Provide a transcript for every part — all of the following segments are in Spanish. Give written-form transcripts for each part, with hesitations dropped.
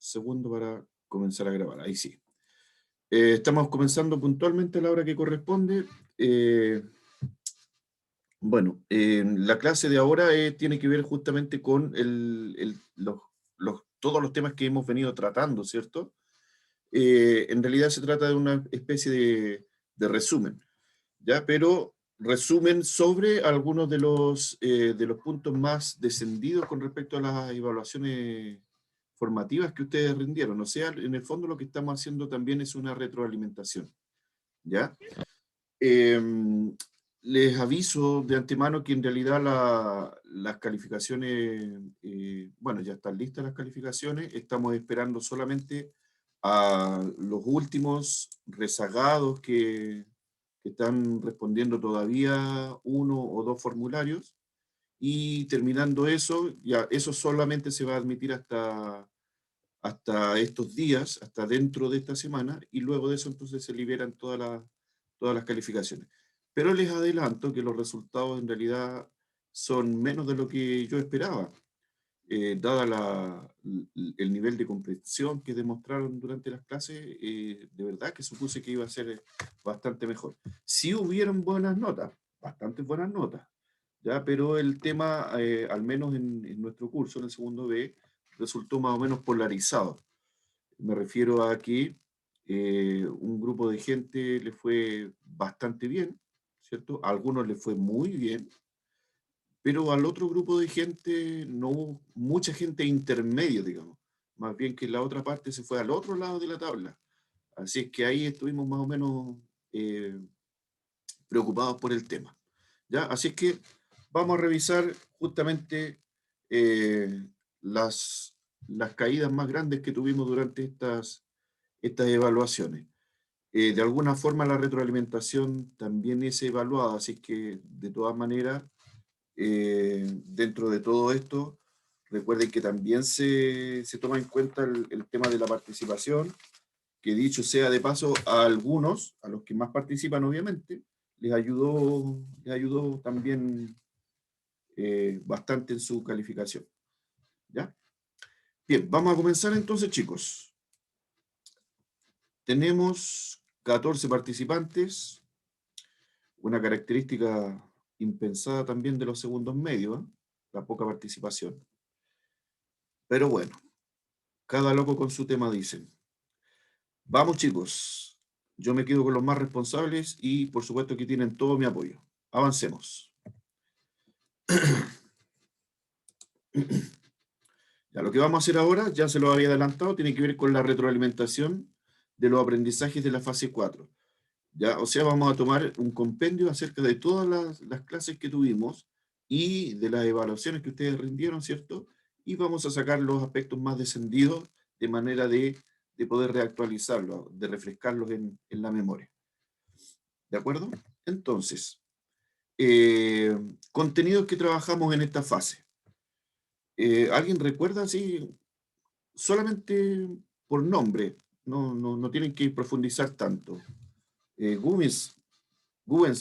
segundo para comenzar a grabar. Ahí sí. Estamos comenzando puntualmente a la hora que corresponde. La clase de ahora tiene que ver justamente con todos los temas que hemos venido tratando, ¿cierto? En realidad se trata de una especie de resumen, ¿ya? Pero resumen sobre algunos de los puntos más descendidos con respecto a las evaluaciones formativas que ustedes rindieron. O sea, en el fondo lo que estamos haciendo también es una retroalimentación, ¿ya? Les aviso de antemano que en realidad las calificaciones, ya están listas las calificaciones, estamos esperando solamente a los últimos rezagados que están respondiendo todavía uno o dos formularios, y terminando eso, ya eso solamente se va a admitir hasta estos días, hasta dentro de esta semana, y luego de eso entonces se liberan todas las calificaciones. Pero les adelanto que los resultados en realidad son menos de lo que yo esperaba, dada el nivel de comprensión que demostraron durante las clases. De verdad que supuse que iba a ser bastante mejor. Sí hubieron buenas notas, bastantes buenas notas, ¿ya? Pero el tema, al menos en nuestro curso, en el segundo B, resultó más o menos polarizado. Me refiero a que un grupo de gente le fue bastante bien, ¿cierto? A algunos le fue muy bien, pero al otro grupo de gente no hubo mucha gente intermedia, digamos. Más bien que la otra parte se fue al otro lado de la tabla. Así es que ahí estuvimos más o menos eh, preocupados por el tema, ¿ya? Así es que vamos a revisar justamente eh, las, las caídas más grandes que tuvimos durante estas evaluaciones. De alguna forma la retroalimentación también es evaluada, así que de todas maneras, dentro de todo esto, recuerden que también se toma en cuenta el tema de la participación, que dicho sea de paso, a algunos, a los que más participan obviamente, les ayudó también bastante en su calificación, ¿ya? Bien, vamos a comenzar entonces, chicos. Tenemos 14 participantes, una característica impensada también de los segundos medios, ¿eh? La poca participación. Pero bueno, cada loco con su tema, dicen. Vamos, chicos. Yo me quedo con los más responsables y por supuesto que tienen todo mi apoyo. Avancemos. Ya, lo que vamos a hacer ahora, ya se lo había adelantado, tiene que ver con la retroalimentación de los aprendizajes de la fase 4. ¿Ya? O sea, vamos a tomar un compendio acerca de todas las clases que tuvimos y de las evaluaciones que ustedes rindieron, ¿cierto? Y vamos a sacar los aspectos más descendidos de manera de poder reactualizarlos, de refrescarlos en la memoria. ¿De acuerdo? Entonces, contenidos que trabajamos en esta fase. ¿Alguien recuerda así? Solamente por nombre, no tienen que profundizar tanto. Gubens,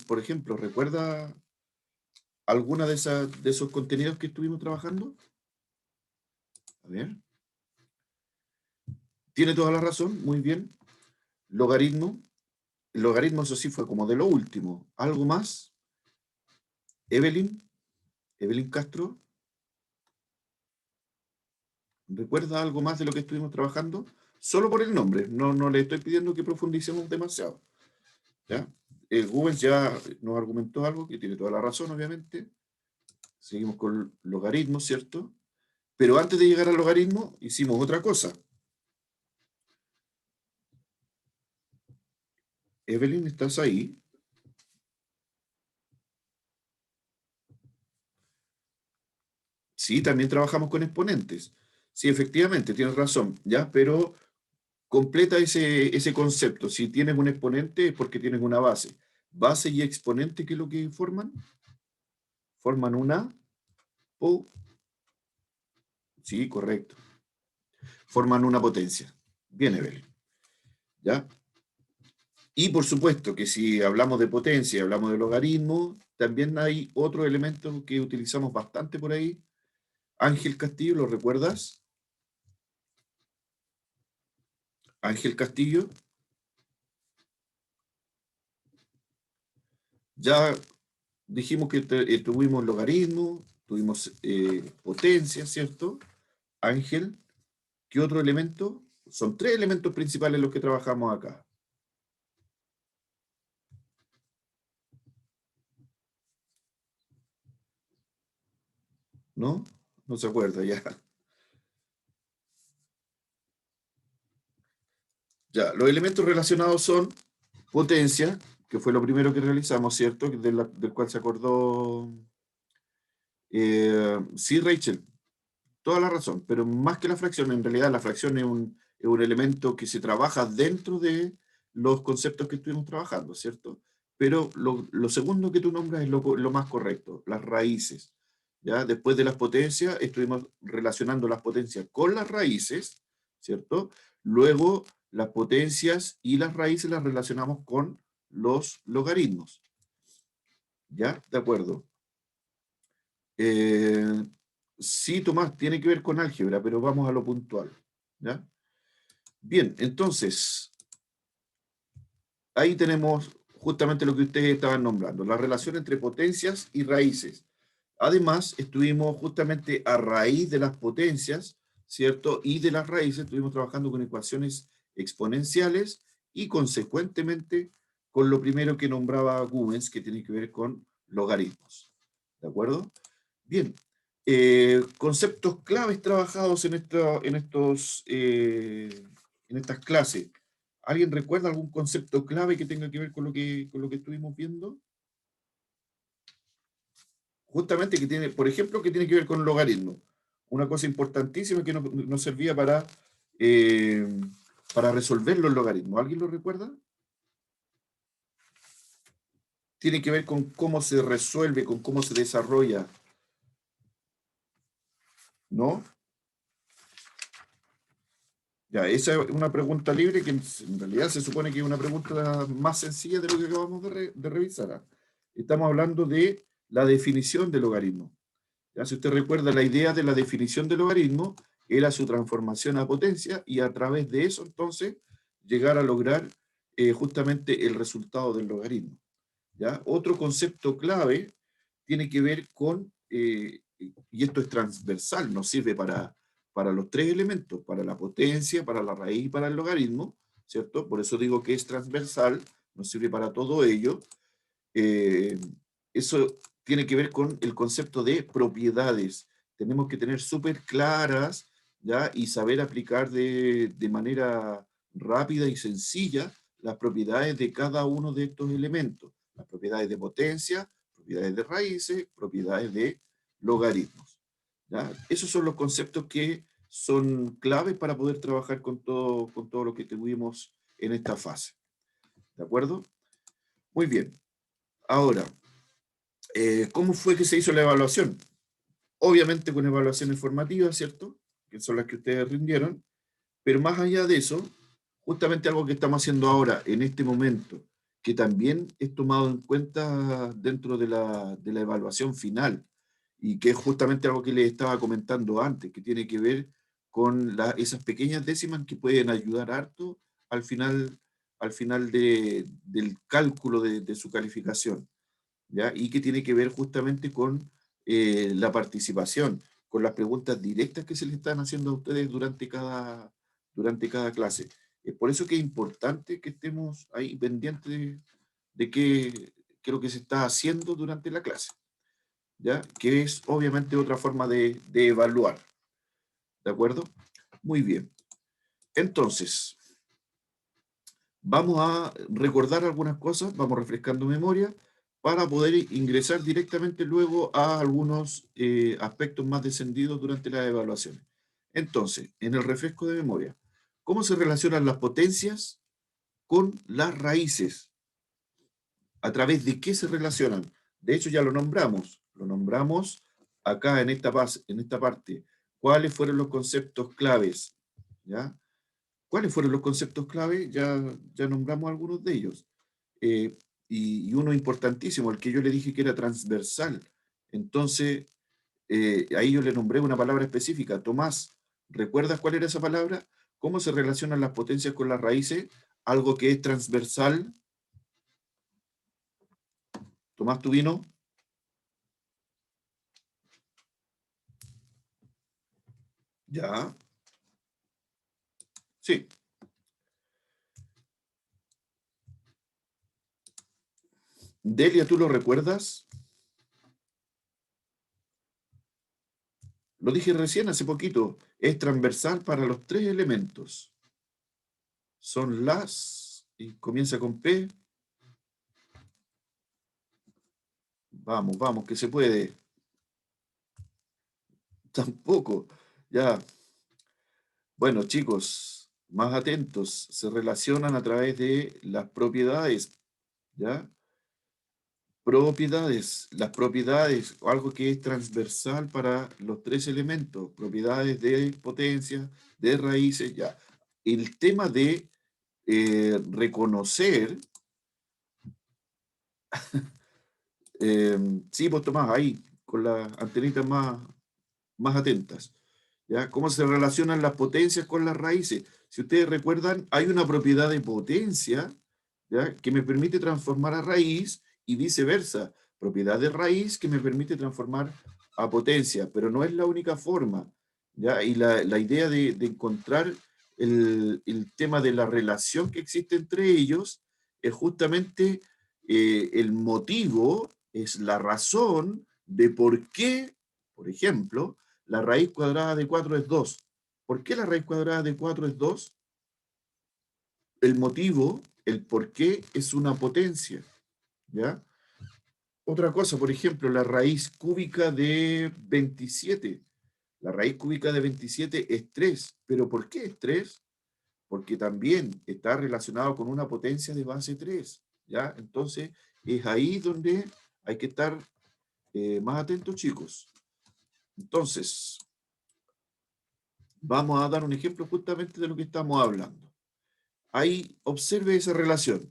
por ejemplo, ¿recuerda alguna de esos contenidos que estuvimos trabajando? A ver. Tiene toda la razón, muy bien. Logaritmo. El logaritmo, eso sí, fue como de lo último. ¿Algo más? Evelyn Castro. ¿Recuerda algo más de lo que estuvimos trabajando? Solo por el nombre, no le estoy pidiendo que profundicemos demasiado, ¿ya? Gubens ya nos argumentó algo, que tiene toda la razón, obviamente. Seguimos con logaritmos, ¿cierto? Pero antes de llegar al logaritmo, hicimos otra cosa. Evelyn, ¿estás ahí? Sí, también trabajamos con exponentes. Sí, efectivamente, tienes razón, ¿ya? Pero completa ese concepto. Si tienes un exponente es porque tienes una base. Base y exponente, ¿qué es lo que forman? Forman una sí, correcto. Forman una potencia. Bien, Evelyn. ¿Ya? Y por supuesto que si hablamos de potencia, hablamos de logaritmo, también hay otro elemento que utilizamos bastante por ahí. Ángel Castillo, ¿lo recuerdas? Ángel Castillo. Ya dijimos que tuvimos logaritmo, tuvimos potencia, ¿cierto? Ángel, ¿qué otro elemento? Son tres elementos principales los que trabajamos acá. ¿No? No se acuerda ya. Ya, los elementos relacionados son potencia, que fue lo primero que realizamos, ¿cierto? Del cual se acordó. Sí, Rachel, toda la razón, pero más que la fracción, en realidad la fracción es un elemento que se trabaja dentro de los conceptos que estuvimos trabajando, ¿cierto? Pero lo segundo que tú nombras es lo más correcto, las raíces. ¿Ya? Después de las potencias, estuvimos relacionando las potencias con las raíces, ¿cierto? Luego, las potencias y las raíces las relacionamos con los logaritmos. ¿Ya? De acuerdo. Eh, sí, Tomás, tiene que ver con álgebra, pero vamos a lo puntual. ¿Ya? Bien, entonces, ahí tenemos justamente lo que ustedes estaban nombrando, la relación entre potencias y raíces. Además, estuvimos justamente a raíz de las potencias, ¿cierto? Y de las raíces, estuvimos trabajando con ecuaciones exponenciales y consecuentemente con lo primero que nombraba Gubens, que tiene que ver con logaritmos. ¿De acuerdo? Bien, conceptos claves trabajados en estas clases. ¿Alguien recuerda algún concepto clave que tenga que ver con lo que estuvimos viendo? Justamente que tiene, por ejemplo, que tiene que ver con logaritmos. Una cosa importantísima que nos servía eh, para resolver los logaritmos. ¿Alguien lo recuerda? Tiene que ver con cómo se resuelve, con cómo se desarrolla, ¿no? Ya, esa es una pregunta libre que en realidad se supone que es una pregunta más sencilla de lo que acabamos de revisar. ¿Ah? Estamos hablando de la definición del logaritmo. Ya, si usted recuerda, la idea de la definición del logaritmo era su transformación a potencia y a través de eso entonces llegar a lograr justamente el resultado del logaritmo. ¿Ya? Otro concepto clave tiene que ver con, y esto es transversal, nos sirve para los tres elementos, para la potencia, para la raíz y para el logaritmo, ¿cierto? Por eso digo que es transversal, nos sirve para todo ello. Eh, Eso tiene que ver con el concepto de propiedades. Tenemos que tener súper claras, ¿ya? Y saber aplicar de manera rápida y sencilla las propiedades de cada uno de estos elementos. Las propiedades de potencia, propiedades de raíces, propiedades de logaritmos. ¿Ya? Esos son los conceptos que son claves para poder trabajar con todo lo que tuvimos en esta fase. ¿De acuerdo? Muy bien. Ahora, ¿cómo fue que se hizo la evaluación? Obviamente con evaluaciones formativas, ¿cierto? Que son las que ustedes rindieron, pero más allá de eso, justamente algo que estamos haciendo ahora, en este momento, que también es tomado en cuenta dentro de la evaluación final, y que es justamente algo que les estaba comentando antes, que tiene que ver con esas pequeñas décimas que pueden ayudar harto al final del cálculo de su calificación. ¿Ya? Y que tiene que ver justamente con la participación, con las preguntas directas que se le están haciendo a ustedes durante cada clase. Es por eso que es importante que estemos ahí pendientes de qué es lo que se está haciendo durante la clase, ¿ya? Que es obviamente otra forma de evaluar, ¿de acuerdo? Muy bien. Entonces, vamos a recordar algunas cosas, vamos refrescando memoria para poder ingresar directamente luego a algunos aspectos más descendidos durante las evaluaciones. Entonces, en el refresco de memoria, ¿cómo se relacionan las potencias con las raíces? ¿A través de qué se relacionan? De hecho, ya lo nombramos acá en esta parte. ¿Cuáles fueron los conceptos claves? ¿Ya? ¿Cuáles fueron los conceptos clave? Ya nombramos algunos de ellos. Eh, y uno importantísimo, el que yo le dije que era transversal. Entonces, ahí yo le nombré una palabra específica. Tomás, ¿recuerdas cuál era esa palabra? ¿Cómo se relacionan las potencias con las raíces? Algo que es transversal. Tomás, ¿tu vino? Ya. Sí. Delia, ¿tú lo recuerdas? Lo dije recién hace poquito. Es transversal para los tres elementos. Son las, y comienza con P. Vamos, vamos, que se puede. Tampoco. Ya. Bueno, chicos, más atentos. Se relacionan a través de las propiedades. ¿Ya? Propiedades. Las propiedades, algo que es transversal para los tres elementos. Propiedades de potencia, de raíces, ya. El tema de reconocer, sí, pues Tomás, ahí, con las antenitas más atentas. ¿Ya? ¿Cómo se relacionan las potencias con las raíces? Si ustedes recuerdan, hay una propiedad de potencia, ¿ya? Que me permite transformar a raíz y viceversa. Propiedad de raíz que me permite transformar a potencia, pero no es la única forma. ¿Ya? Y la idea de encontrar el tema de la relación que existe entre ellos es justamente el motivo, es la razón de por qué, por ejemplo, la raíz cuadrada de 4 es 2. ¿Por qué la raíz cuadrada de 4 es 2? El motivo, el por qué es una potencia. ¿Ya? Otra cosa, por ejemplo, la raíz cúbica de 27. La raíz cúbica de 27 es 3. ¿Pero por qué es 3? Porque también está relacionado con una potencia de base 3. ¿Ya? Entonces, es ahí donde hay que estar más atentos, chicos. Entonces, vamos a dar un ejemplo justamente de lo que estamos hablando. Ahí observe esa relación,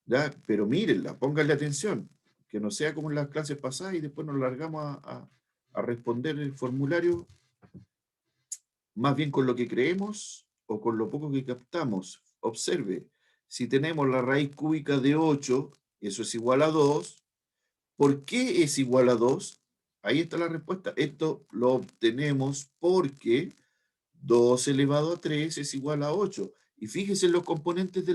¿ya? Pero mírenla, pónganle atención, que no sea como en las clases pasadas y después nos largamos a responder el formulario más bien con lo que creemos o con lo poco que captamos. Observe, si tenemos la raíz cúbica de 8, eso es igual a 2. ¿Por qué es igual a 2? Ahí está la respuesta. Esto lo obtenemos porque 2 elevado a 3 es igual a 8. Y fíjese en los componentes,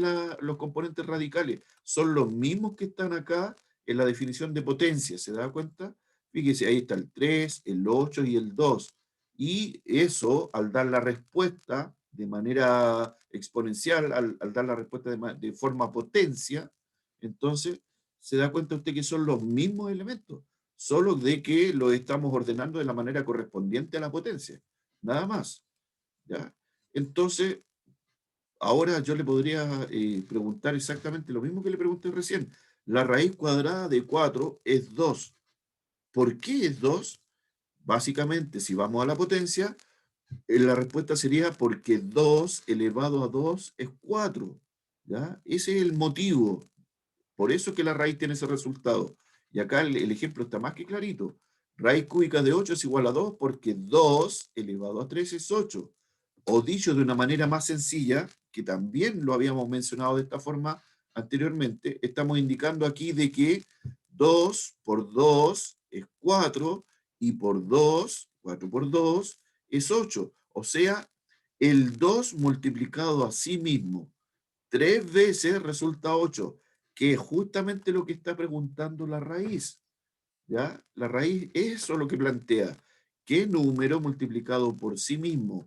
los componentes radicales. Son los mismos que están acá en la definición de potencia. ¿Se da cuenta? Fíjese, ahí está el 3, el 8 y el 2. Y eso, al dar la respuesta de manera exponencial, al dar la respuesta de forma potencia, entonces se da cuenta usted que son los mismos elementos, solo de que lo estamos ordenando de la manera correspondiente a la potencia. Nada más. ¿Ya? Entonces, ahora yo le podría preguntar exactamente lo mismo que le pregunté recién. La raíz cuadrada de 4 es 2. ¿Por qué es 2? Básicamente, si vamos a la potencia, la respuesta sería porque 2 elevado a 2 es 4. ¿Ya? Ese es el motivo. Por eso que la raíz tiene ese resultado. Y acá el ejemplo está más que clarito. Raíz cúbica de 8 es igual a 2 porque 2 elevado a 3 es 8. O dicho de una manera más sencilla, que también lo habíamos mencionado de esta forma anteriormente, estamos indicando aquí de que 2 por 2 es 4 y por 2, 4 por 2 es 8. O sea, el 2 multiplicado a sí mismo 3 veces resulta 8, que es justamente lo que está preguntando la raíz. ¿Ya? La raíz, eso es lo que plantea. ¿Qué número multiplicado por sí mismo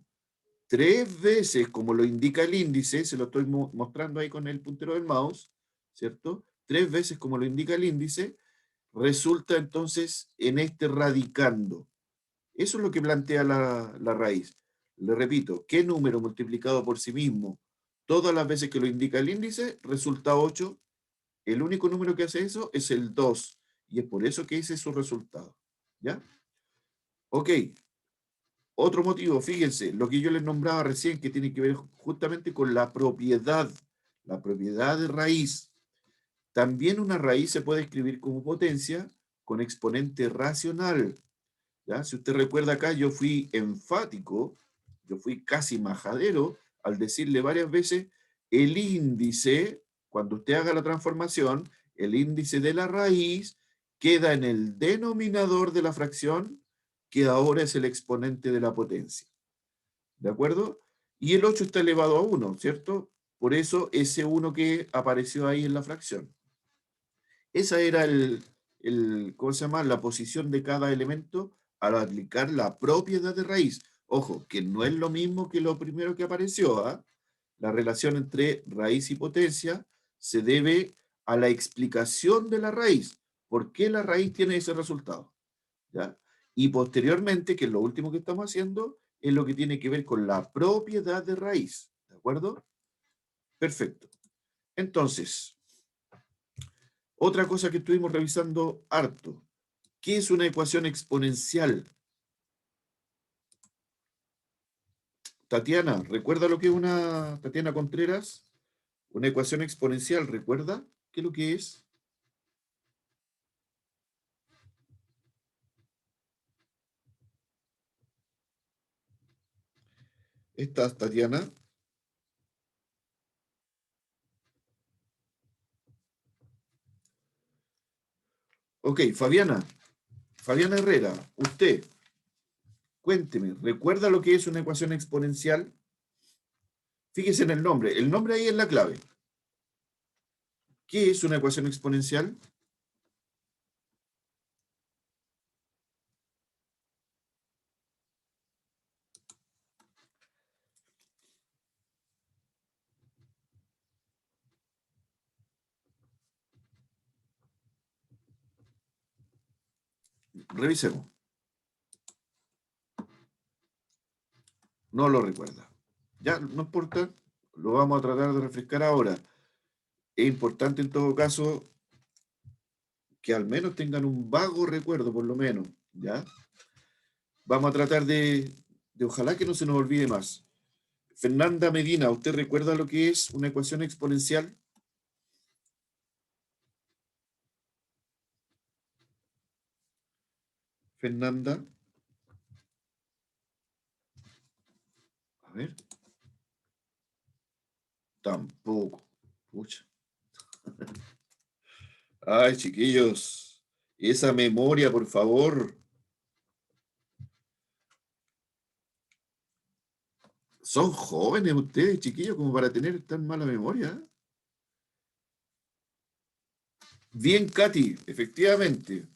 3 veces, como lo indica el índice, se lo estoy mostrando ahí con el puntero del mouse, ¿cierto? 3 veces, como lo indica el índice, resulta entonces en este radicando. Eso es lo que plantea la raíz. Le repito, ¿qué número multiplicado por sí mismo todas las veces que lo indica el índice resulta 8? El único número que hace eso es el 2. Y es por eso que ese es su resultado. ¿Ya? Ok. Otro motivo, fíjense, lo que yo les nombraba recién, que tiene que ver justamente con la propiedad de raíz. También una raíz se puede escribir como potencia con exponente racional. ¿Ya? Si usted recuerda acá, yo fui enfático yo fui casi majadero al decirle varias veces, el índice, cuando usted haga la transformación, el índice de la raíz queda en el denominador de la fracción, que ahora es el exponente de la potencia. ¿De acuerdo? Y el 8 está elevado a 1, ¿cierto? Por eso ese 1 que apareció ahí en la fracción. Esa era ¿cómo se llama? La posición de cada elemento al aplicar la propiedad de raíz. Ojo, que no es lo mismo que lo primero que apareció, ¿ah? La relación entre raíz y potencia se debe a la explicación de la raíz. ¿Por qué la raíz tiene ese resultado? ¿Ya? Y posteriormente, que es lo último que estamos haciendo, es lo que tiene que ver con la propiedad de raíz. ¿De acuerdo? Perfecto. Entonces, otra cosa que estuvimos revisando harto. ¿Qué es una ecuación exponencial? Tatiana, ¿recuerda lo que es Tatiana Contreras? Una ecuación exponencial, ¿recuerda qué es lo que es? ¿Estás, Tatiana? Ok, Fabiana. Fabiana Herrera, usted, cuénteme, ¿recuerda lo que es una ecuación exponencial? Fíjese en el nombre ahí es la clave. ¿Qué es una ecuación exponencial? Revisemos. No lo recuerda. Ya, no importa, lo vamos a tratar de refrescar ahora. Es importante en todo caso que al menos tengan un vago recuerdo, por lo menos, ¿ya? Vamos a tratar de ojalá que no se nos olvide más. Fernanda Medina, ¿usted recuerda lo que es una ecuación exponencial? Fernanda, a ver, tampoco. Pucha. Ay, chiquillos, esa memoria, por favor. Son jóvenes ustedes, chiquillos, como para tener tan mala memoria. Bien, Katy, efectivamente.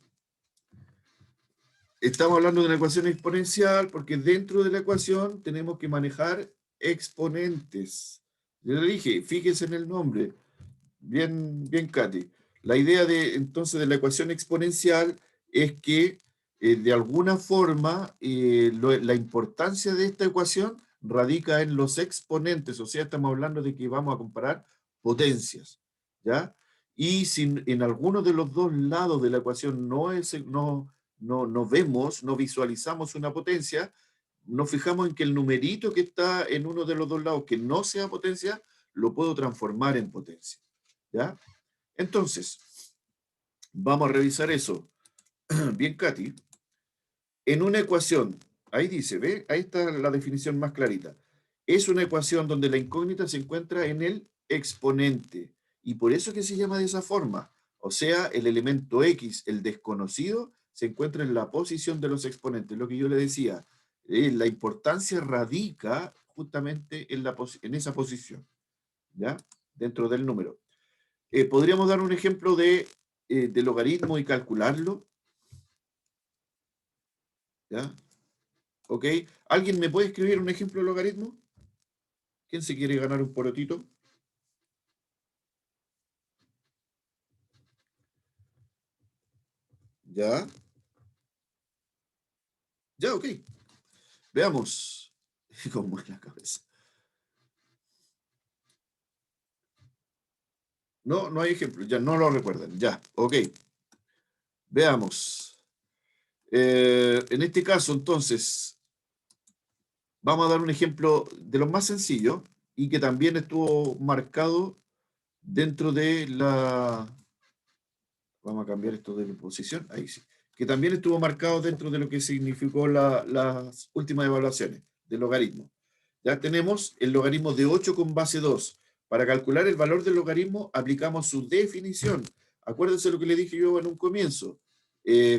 Estamos hablando de una ecuación exponencial porque dentro de la ecuación tenemos que manejar exponentes. Yo le dije, fíjense en el nombre. Bien, bien, Katy. La idea entonces de la ecuación exponencial es que de alguna forma la importancia de esta ecuación radica en los exponentes, o sea, estamos hablando de que vamos a comparar potencias, ¿ya? Y si en alguno de los dos lados de la ecuación no vemos, no visualizamos una potencia, nos fijamos en que el numerito que está en uno de los dos lados que no sea potencia, lo puedo transformar en potencia. ¿Ya? Entonces, vamos a revisar eso. Bien, Katy. En una ecuación, ahí dice, ¿ve? Ahí está la definición más clarita. Es una ecuación donde la incógnita se encuentra en el exponente. Y por eso que se llama de esa forma. O sea, el elemento X, el desconocido, se encuentra en la posición de los exponentes. Lo que yo le decía, la importancia radica justamente en esa posición, ¿ya? Dentro del número. ¿Podríamos dar un ejemplo de logaritmo y calcularlo? ¿Ya? ¿Ok? ¿Alguien me puede escribir un ejemplo de logaritmo? ¿Quién se quiere ganar un porotito? ¿Ya? ¿Ya? Ok. Veamos. ¿Cómo es la cabeza? No, no hay ejemplo. Ya no lo recuerdan. Ya. Ok. Veamos. En este caso, entonces, vamos a dar un ejemplo de los más sencillos y que también estuvo marcado dentro de la, vamos a cambiar esto de posición, ahí sí, que también estuvo marcado dentro de lo que significó las últimas evaluaciones del logaritmo. Ya tenemos el logaritmo de 8 con base 2. Para calcular el valor del logaritmo aplicamos su definición. Acuérdense lo que le dije yo en un comienzo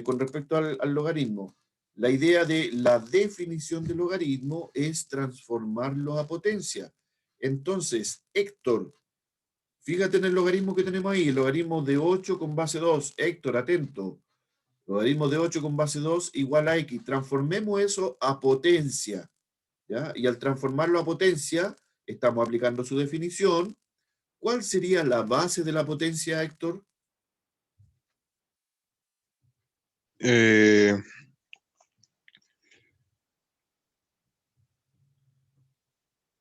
con respecto al logaritmo. La idea de la definición del logaritmo es transformarlo a potencia. Entonces, Héctor, fíjate en el logaritmo que tenemos ahí, el logaritmo de 8 con base 2. Héctor, atento. Logaritmo de 8 con base 2 igual a x. Transformemos eso a potencia. ¿Ya? Y al transformarlo a potencia, estamos aplicando su definición. ¿Cuál sería la base de la potencia, Héctor? Eh,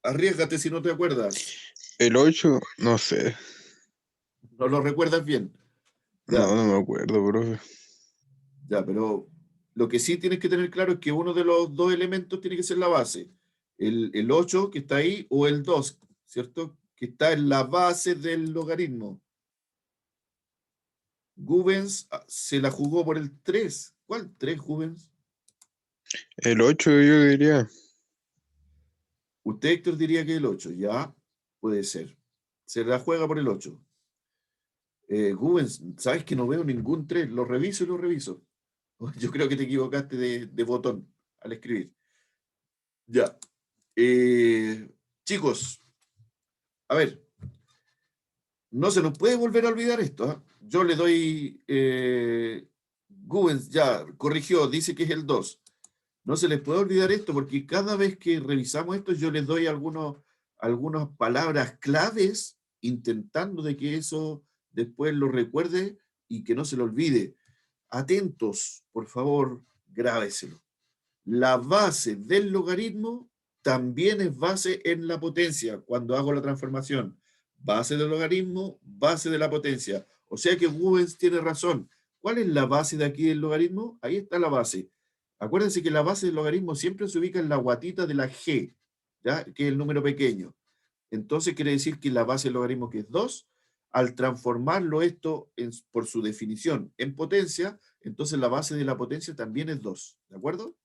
Arriésgate si no te acuerdas. el 8 no sé. No lo recuerdas bien. No, Ya, no me acuerdo, profe. ya, pero lo que sí tienes que tener claro es que uno de los dos elementos tiene que ser la base. El 8 que está ahí o el 2, ¿cierto? Que está en la base del logaritmo. Gubens se la jugó por el 3. ¿Cuál 3, Gubens? El 8 yo diría. Usted, Héctor, diría que el 8. Ya, puede ser. Se la juega por el 8. Gubens, sabes que no veo ningún 3. Lo reviso y lo reviso. Yo creo que te equivocaste de botón al escribir. Ya. Chicos, a ver, no se nos puede volver a olvidar esto. ¿Ah? Yo le doy. Gubens ya corrigió, dice que es el 2. No se les puede olvidar esto porque cada vez que revisamos esto yo les doy algunas palabras claves intentando de que eso después lo recuerde y que no se lo olvide. Atentos, por favor, grábeselo. La base del logaritmo también es base en la potencia cuando hago la transformación. Base del logaritmo, base de la potencia. O sea que Rubens tiene razón. ¿Cuál es la base de aquí del logaritmo? Ahí está la base. Acuérdense que la base del logaritmo siempre se ubica en la guatita de la g, ¿ya? Que es el número pequeño. Entonces quiere decir que la base del logaritmo, que es 2, al transformarlo esto por su definición en potencia, entonces la base de la potencia también es 2. ¿De acuerdo?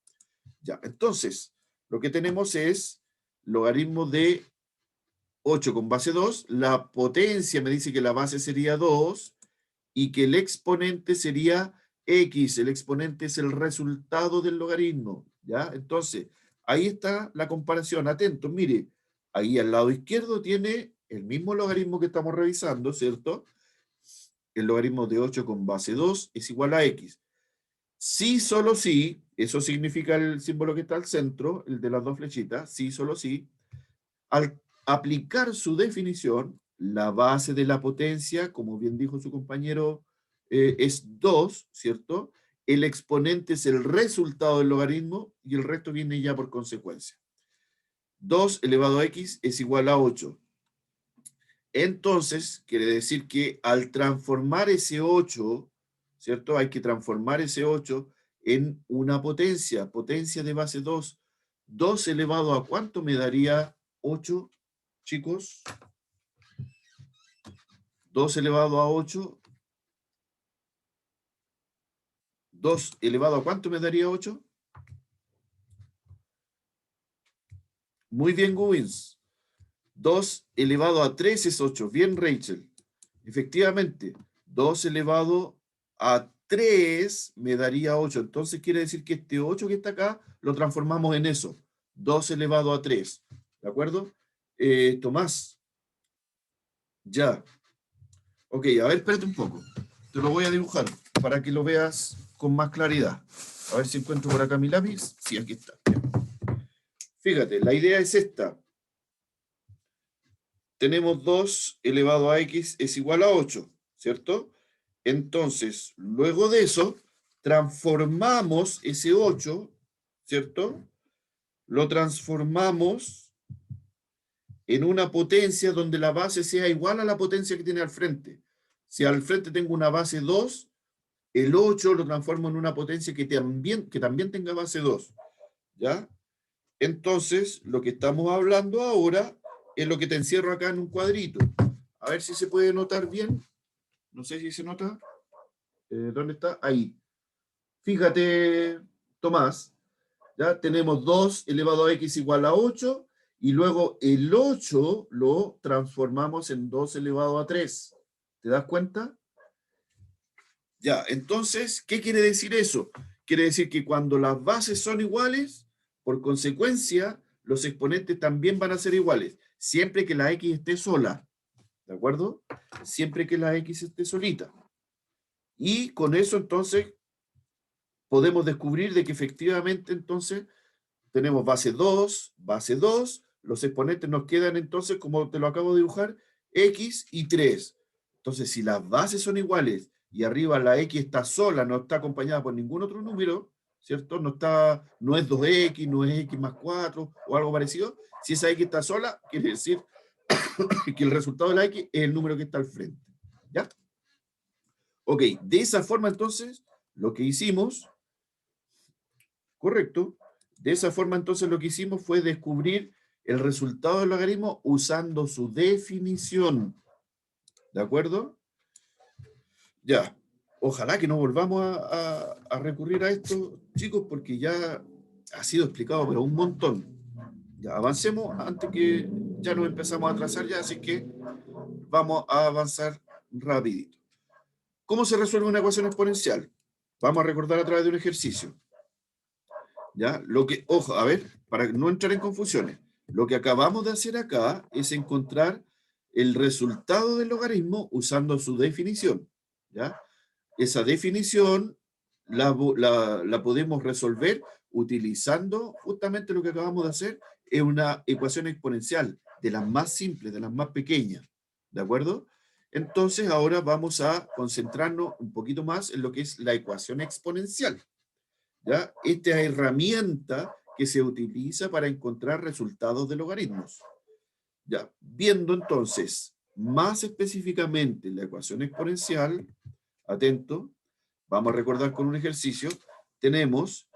Ya, entonces, lo que tenemos es logaritmo de 8 con base 2. La potencia me dice que la base sería 2 y que el exponente sería x. El exponente es el resultado del logaritmo. ¿Ya? Entonces, ahí está la comparación. Atentos, mire, ahí al lado izquierdo tiene el mismo logaritmo que estamos revisando, ¿cierto? El logaritmo de 8 con base 2 es igual a x. Sí, solo sí, eso significa el símbolo que está al centro, el de las dos flechitas, sí, solo sí, al aplicar su definición, la base de la potencia, como bien dijo su compañero, es 2, ¿cierto? El exponente es el resultado del logaritmo y el resto viene ya por consecuencia. 2 elevado a x es igual a 8. Entonces, quiere decir que al transformar ese 8, ¿cierto? Hay que transformar ese 8 en una potencia, potencia de base 2. 2 elevado a ¿cuánto me daría 8, chicos? 2 elevado a 8. 2 elevado a ¿cuánto me daría 8? Muy bien, Gubins. 2 elevado a 3 es 8. Bien, Rachel. Efectivamente, 2 elevado a 3 me daría 8. Entonces quiere decir que este 8 que está acá lo transformamos en eso. 2 elevado a 3. ¿De acuerdo? Tomás, ya. Ok, a ver, espérate un poco. Te lo voy a dibujar para que lo veas con más claridad. A ver si encuentro por acá mi lápiz. Sí, aquí está. Fíjate, la idea es esta. Tenemos 2 elevado a x es igual a 8, ¿cierto? Entonces, luego de eso, transformamos ese 8, ¿cierto? Lo transformamos en una potencia donde la base sea igual a la potencia que tiene al frente. Si al frente tengo una base 2, el 8 lo transformo en una potencia que también tenga base 2, ¿ya? Entonces, lo que estamos hablando ahora es lo que te encierro acá en un cuadrito. A ver si se puede notar bien. No sé si se nota. ¿Dónde está? Ahí. Fíjate, Tomás, ya tenemos 2 elevado a x igual a 8 Y luego el 8 lo transformamos en 2 elevado a 3. ¿Te das cuenta? Ya, entonces, ¿qué quiere decir eso? Quiere decir que cuando las bases son iguales, por consecuencia, los exponentes también van a ser iguales, siempre que la x esté sola. ¿De acuerdo? Siempre que la x esté solita. Y con eso, entonces, podemos descubrir de que efectivamente, entonces, tenemos base 2, los exponentes nos quedan entonces, como te lo acabo de dibujar, x y 3. Entonces, si las bases son iguales y arriba la x está sola, no está acompañada por ningún otro número, ¿cierto? No es 2x, no es x más 4 o algo parecido. Si esa x está sola, quiere decir que el resultado de la x es el número que está al frente. ¿Ya? Ok, de esa forma entonces, lo que hicimos, correcto, de esa forma entonces lo que hicimos fue descubrir el resultado del logaritmo usando su definición. ¿De acuerdo? Ya. Ojalá que no volvamos a recurrir a esto, chicos, porque ya ha sido explicado, pero un montón. Ya, avancemos antes que ya nos empezamos a atrasar ya, así que vamos a avanzar rapidito. ¿Cómo se resuelve una ecuación exponencial? Vamos a recordar a través de un ejercicio. ¿Ya? Ojo, a ver, para no entrar en confusiones, lo que acabamos de hacer acá es encontrar el resultado del logaritmo usando su definición. ¿Ya? Esa definición la podemos resolver utilizando justamente lo que acabamos de hacer, es una ecuación exponencial, de las más simples, de las más pequeñas. ¿De acuerdo? Entonces ahora vamos a concentrarnos un poquito más en lo que es la ecuación exponencial. ¿Ya? Esta herramienta que se utiliza para encontrar resultados de logaritmos. Ya, viendo entonces más específicamente la ecuación exponencial, atento, vamos a recordar con un ejercicio, tenemos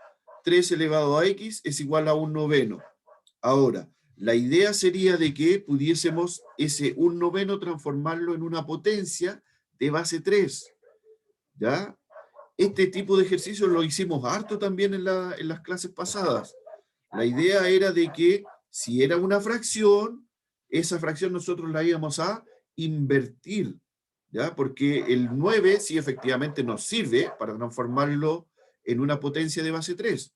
3 elevado a x es igual a 1/9. Ahora, la idea sería de que pudiésemos ese 1/9 transformarlo en una potencia de base 3. ¿Ya? Este tipo de ejercicio lo hicimos harto también en las clases pasadas. La idea era de que si era una fracción, esa fracción nosotros la íbamos a invertir, ¿ya? Porque el 9 sí efectivamente nos sirve para transformarlo en una potencia de base 3,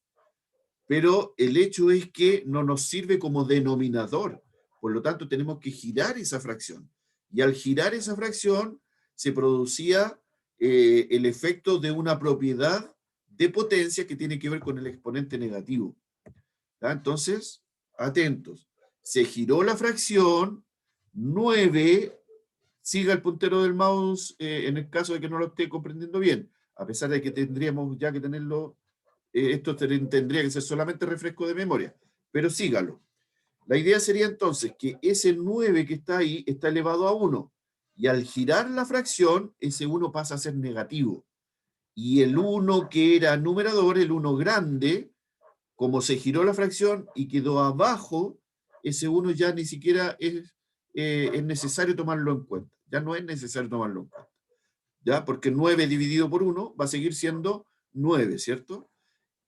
pero el hecho es que no nos sirve como denominador, por lo tanto tenemos que girar esa fracción. Y al girar esa fracción se producía el efecto de una propiedad de potencia que tiene que ver con el exponente negativo. ¿Ya? Entonces, atentos, se giró la fracción, 9, siga el puntero del mouse en el caso de que no lo esté comprendiendo bien, a pesar de que tendríamos ya que tenerlo, esto tendría que ser solamente refresco de memoria, pero sígalo. La idea sería entonces que ese 9 que está ahí está elevado a 1, y al girar la fracción, ese 1 pasa a ser negativo. Y el 1 que era numerador, el 1 grande, como se giró la fracción y quedó abajo, ese 1 ya ni siquiera es necesario tomarlo en cuenta. Ya no es necesario tomarlo en cuenta. ¿Ya? Porque 9 dividido por 1 va a seguir siendo 9, ¿cierto?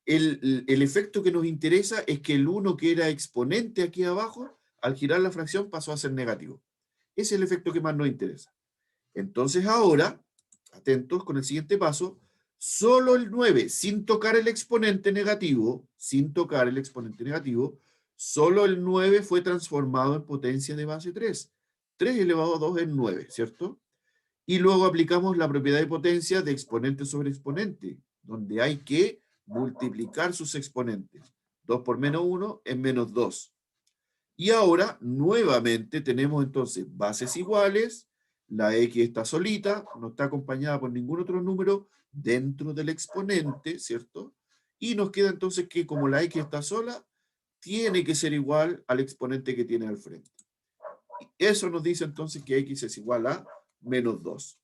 El efecto que nos interesa es que el 1 que era exponente aquí abajo, al girar la fracción pasó a ser negativo. Ese es el efecto que más nos interesa. Entonces ahora, atentos con el siguiente paso, solo el 9, sin tocar el exponente negativo, solo el 9 fue transformado en potencia de base 3. 3 elevado a 2 es 9, ¿cierto? Y luego aplicamos la propiedad de potencia de exponente sobre exponente, donde hay que multiplicar sus exponentes. 2 por menos 1 es menos 2. Y ahora, nuevamente, tenemos entonces bases iguales, la x está solita, no está acompañada por ningún otro número dentro del exponente, ¿cierto? Y nos queda entonces que como la x está sola, tiene que ser igual al exponente que tiene al frente. Eso nos dice entonces que x es igual a menos 2.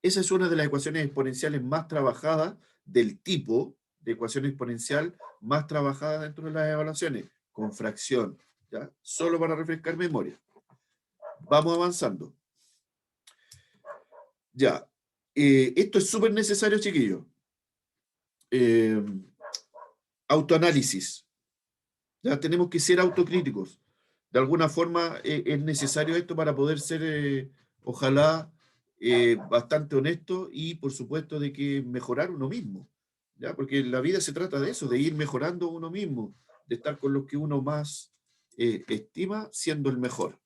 Esa es una de las ecuaciones exponenciales más trabajadas del tipo de ecuación exponencial más trabajada dentro de las evaluaciones, con fracción. ¿Ya? Solo para refrescar memoria. Vamos avanzando. Ya. Esto es súper necesario, chiquillos. Autoanálisis. Ya tenemos que ser autocríticos. De alguna forma es necesario esto para poder ser, ojalá, bastante honesto y, por supuesto, de que mejorar uno mismo. ¿Ya? Porque la vida se trata de eso, de ir mejorando uno mismo, de estar con los que uno más estima, siendo el mejor.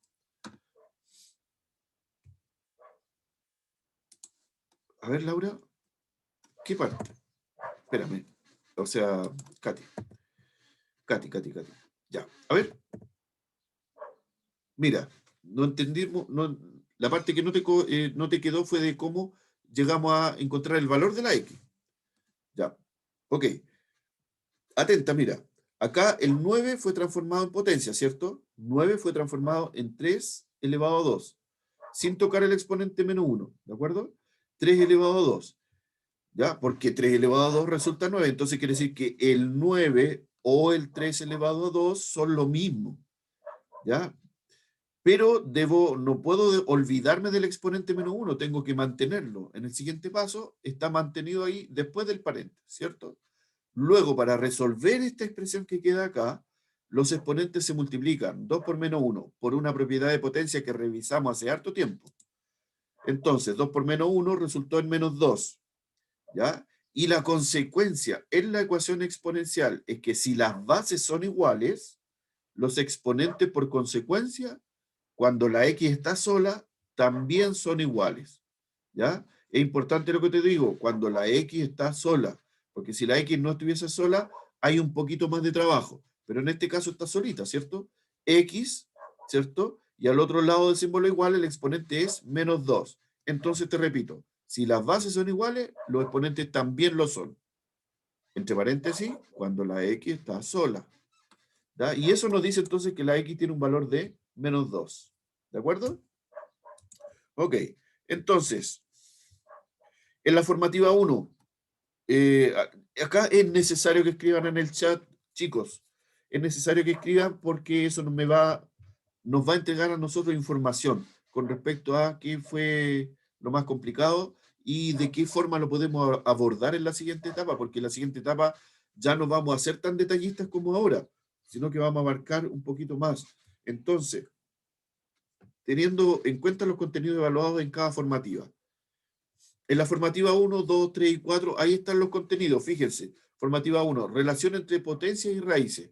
A ver, Laura, ¿qué parte? Espérame. O sea, Katy. Katy. Ya. A ver, mira, no entendimos, la parte que no te quedó fue de cómo llegamos a encontrar el valor de la X. Ya. Ok. Atenta, mira. Acá el 9 fue transformado en potencia, ¿cierto? 9 fue transformado en 3 elevado a 2, sin tocar el exponente menos 1, ¿de acuerdo? 3 elevado a 2. ¿Ya? Porque 3 elevado a 2 resulta 9, entonces quiere decir que el 9 o el 3 elevado a 2 son lo mismo, ¿ya? Pero no puedo olvidarme del exponente menos 1, tengo que mantenerlo. En el siguiente paso está mantenido ahí después del paréntesis, ¿cierto? Luego, para resolver esta expresión que queda acá, los exponentes se multiplican 2 por menos 1 por una propiedad de potencia que revisamos hace harto tiempo. Entonces, 2 por menos 1 resultó en menos 2. ¿Ya? Y la consecuencia en la ecuación exponencial es que si las bases son iguales, los exponentes por consecuencia, cuando la x está sola, también son iguales. ¿Ya? Es importante lo que te digo, cuando la x está sola, porque si la x no estuviese sola, hay un poquito más de trabajo, pero en este caso está solita, ¿cierto? X, ¿cierto? Y al otro lado del símbolo igual, el exponente es menos 2. Entonces te repito, si las bases son iguales, los exponentes también lo son. Entre paréntesis, cuando la x está sola. ¿Ya? Y eso nos dice entonces que la x tiene un valor de menos 2. ¿De acuerdo? Ok. Entonces, en la formativa 1, acá es necesario que escriban en el chat, chicos. Es necesario que escriban porque eso nos va a entregar a nosotros información con respecto a qué fue lo más complicado y de qué forma lo podemos abordar en la siguiente etapa, porque en la siguiente etapa ya no vamos a ser tan detallistas como ahora, sino que vamos a abarcar un poquito más. Entonces, teniendo en cuenta los contenidos evaluados en cada formativa. En la formativa 1, 2, 3 y 4, ahí están los contenidos, fíjense. Formativa 1, relación entre potencias y raíces.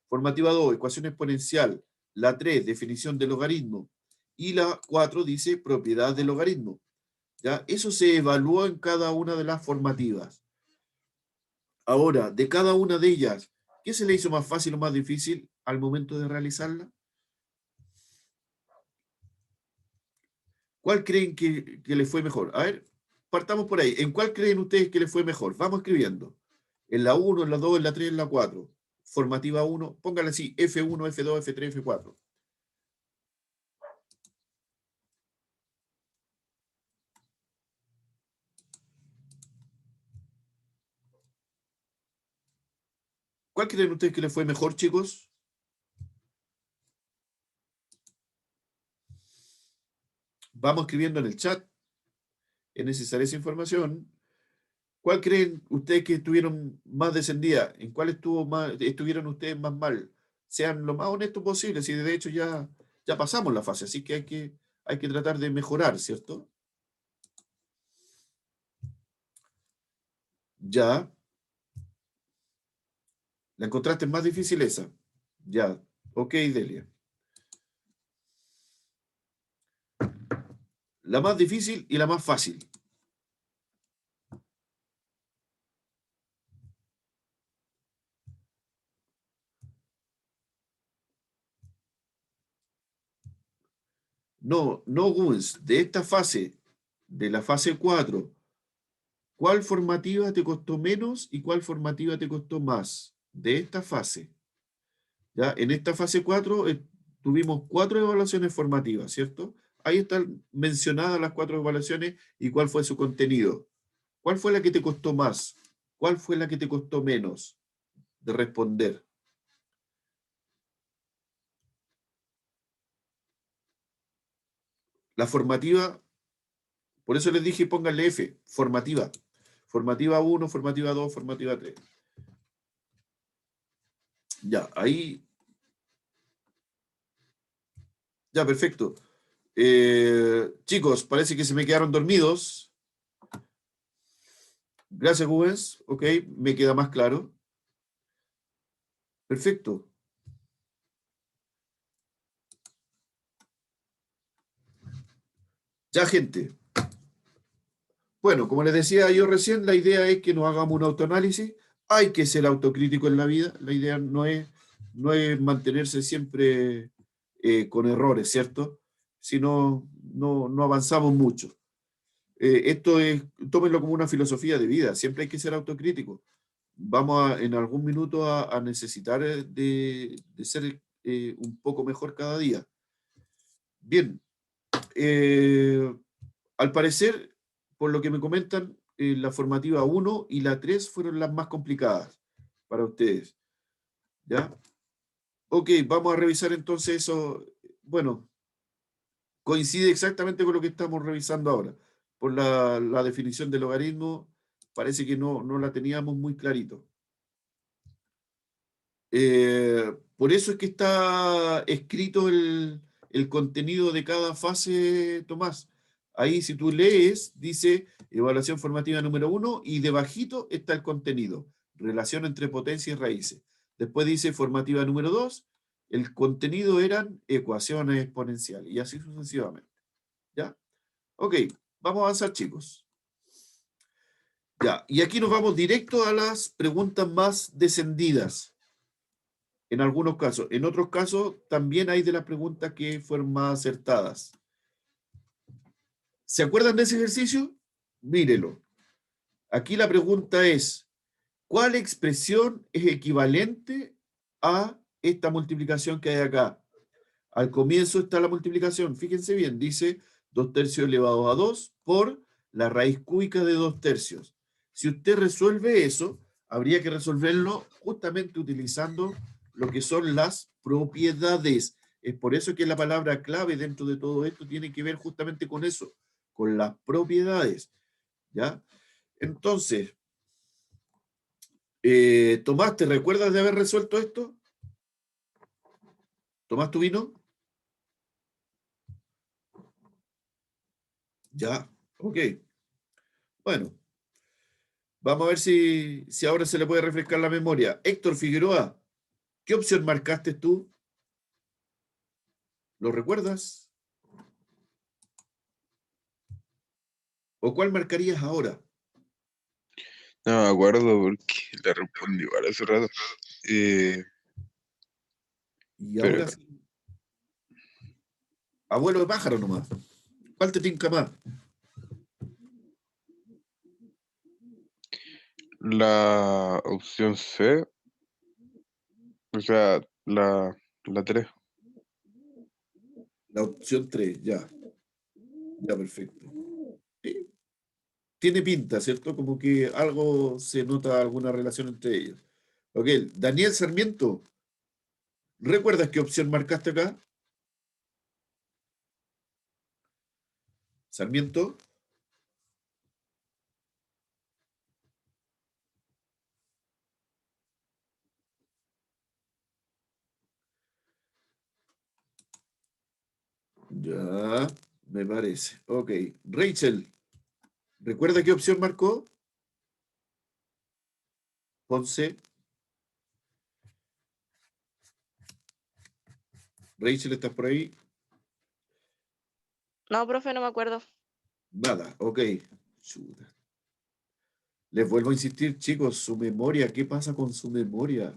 Formativa 2, ecuación exponencial. La 3, definición del logaritmo. Y la 4 dice propiedad del logaritmo. ¿Ya? Eso se evaluó en cada una de las formativas. Ahora, de cada una de ellas, ¿qué se le hizo más fácil o más difícil al momento de realizarla? ¿Cuál creen que le fue mejor? A ver, partamos por ahí. ¿En cuál creen ustedes que le fue mejor? Vamos escribiendo. En la 1, en la 2, en la 3, en la 4. Formativa 1, póngale así, F1, F2, F3, F4. ¿Cuál creen ustedes que le fue mejor, chicos? Vamos escribiendo en el chat. Es necesaria esa información. ¿Cuál creen ustedes que estuvieron más descendidas? ¿En cuál estuvieron ustedes más mal? Sean lo más honestos posible, si de hecho ya pasamos la fase, así que hay que tratar de mejorar, ¿cierto? Ya. ¿La encontraste más difícil esa? Ya. Ok, Delia. La más difícil y la más fácil. No, Guns, de esta fase, de la fase 4, ¿cuál formativa te costó menos y cuál formativa te costó más? De esta fase. ¿Ya? En esta fase 4 tuvimos 4 evaluaciones formativas, ¿cierto? Ahí están mencionadas las 4 evaluaciones y cuál fue su contenido. ¿Cuál fue la que te costó más? ¿Cuál fue la que te costó menos de responder? La formativa, por eso les dije pónganle F, formativa. Formativa 1, formativa 2, formativa 3. Ya, ahí Ya, perfecto. Chicos, parece que se me quedaron dormidos. Gracias, Rubens. Ok, me queda más claro. Perfecto. Ya, gente. Bueno, como les decía yo recién, la idea es que nos hagamos un autoanálisis. Hay que ser autocrítico en la vida. La idea no es mantenerse siempre con errores, ¿cierto? Si no, no avanzamos mucho. Esto es, tómenlo como una filosofía de vida. Siempre hay que ser autocrítico. Vamos en algún minuto a necesitar de ser un poco mejor cada día. Bien, eh, al parecer, por lo que me comentan, la formativa 1 y la 3 fueron las más complicadas para ustedes. ¿Ya? Ok, vamos a revisar entonces eso. Bueno, coincide exactamente con lo que estamos revisando ahora. Por la definición del logaritmo, parece que no la teníamos muy clarito. Por eso es que está escrito el contenido de cada fase, Tomás. Ahí, si tú lees, dice evaluación formativa número 1 y debajito está el contenido, relación entre potencia y raíces. Después dice formativa número 2, el contenido eran ecuaciones exponenciales y así sucesivamente. ¿Ya? Ok, vamos a avanzar, chicos. Ya, y aquí nos vamos directo a las preguntas más descendidas. En algunos casos. En otros casos, también hay de las preguntas que fueron más acertadas. ¿Se acuerdan de ese ejercicio? Mírelo. Aquí la pregunta es, ¿cuál expresión es equivalente a esta multiplicación que hay acá? Al comienzo está la multiplicación. Fíjense bien, dice 2 tercios elevado a 2 por la raíz cúbica de 2 tercios. Si usted resuelve eso, habría que resolverlo justamente utilizando lo que son las propiedades. Es por eso que la palabra clave dentro de todo esto tiene que ver justamente con eso, con las propiedades. ¿Ya? Entonces, Tomás, ¿te recuerdas de haber resuelto esto? ¿Tomás tu vino? Ya, ok. Bueno, vamos a ver si ahora se le puede refrescar la memoria. Héctor Figueroa, ¿qué opción marcaste tú? ¿Lo recuerdas? ¿O cuál marcarías ahora? No me acuerdo porque le respondí igual hace rato. Eh, Y pero ahora sí. Abuelo de pájaro nomás. ¿Cuál te tinca más? la opción C, o sea, la 3. La opción 3, ya. Ya, perfecto. Sí, tiene pinta, ¿cierto? Como que algo se nota alguna relación entre ellos. Ok, Daniel Sarmiento, ¿recuerdas qué opción marcaste acá? Sarmiento. Ya, me parece. Ok, Rachel, ¿recuerda qué opción marcó? Ponce. Rachel, ¿estás por ahí? No, profe, no me acuerdo. Nada, ok. Chuta. Les vuelvo a insistir, chicos, su memoria, ¿qué pasa con su memoria?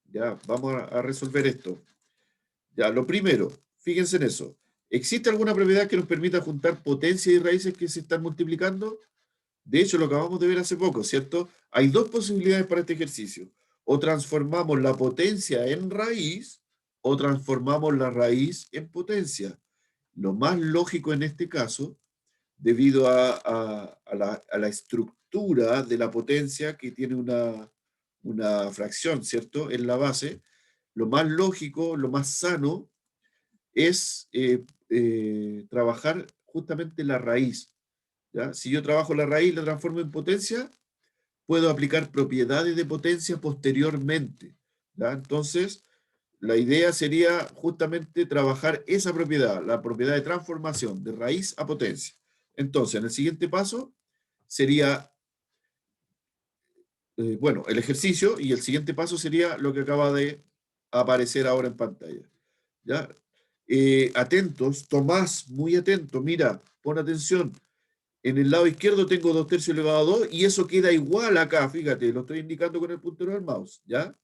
Ya, vamos a resolver esto. Ya, lo primero, fíjense en eso. ¿Existe alguna propiedad que nos permita juntar potencia y raíces que se están multiplicando? De hecho, lo acabamos de ver hace poco, ¿cierto? Hay dos posibilidades para este ejercicio. O transformamos la potencia en raíz o transformamos la raíz en potencia. Lo más lógico en este caso, debido a la estructura de la potencia que tiene una fracción, ¿cierto? En la base, lo más lógico, lo más sano es trabajar justamente la raíz. ¿Ya? Si yo trabajo la raíz y la transformo en potencia, puedo aplicar propiedades de potencia posteriormente. ¿Ya? Entonces, la idea sería justamente trabajar esa propiedad, la propiedad de transformación de raíz a potencia. Entonces, en el siguiente paso sería, bueno, el ejercicio, y el siguiente paso sería lo que acaba de aparecer ahora en pantalla. ¿Ya? Atentos, Tomás, muy atento, mira, pon atención. En el lado izquierdo tengo 2 tercios elevado a 2 y eso queda igual acá, fíjate, lo estoy indicando con el puntero del mouse, ¿ya?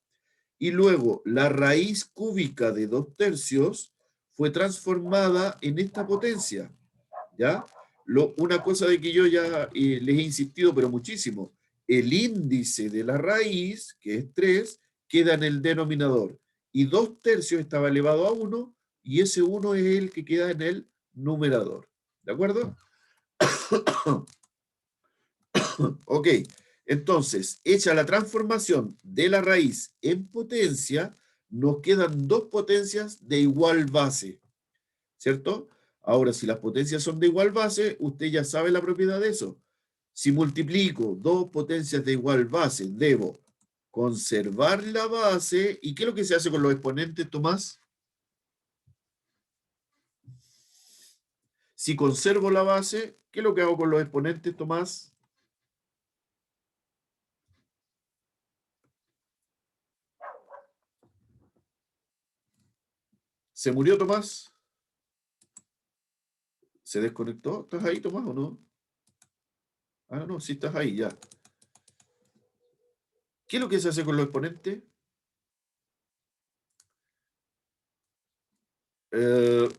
Y luego la raíz cúbica de 2 tercios fue transformada en esta potencia, ¿ya? Una cosa de que yo ya les he insistido, pero muchísimo, el índice de la raíz, que es 3, queda en el denominador. Y 2 tercios estaba elevado a 1, y ese 1 es el que queda en el numerador. ¿De acuerdo? Ok, entonces, hecha la transformación de la raíz en potencia, nos quedan 2 potencias de igual base, ¿cierto? Ahora, si las potencias son de igual base, usted ya sabe la propiedad de eso. Si multiplico 2 potencias de igual base, debo conservar la base. ¿Y qué es lo que se hace con los exponentes, Tomás? Si conservo la base, ¿qué es lo que hago con los exponentes, Tomás? ¿Se murió Tomás? ¿Se desconectó? ¿Estás ahí, Tomás, o no? Ah, no, sí estás ahí, ya. ¿Qué es lo que se hace con los exponentes? Eh,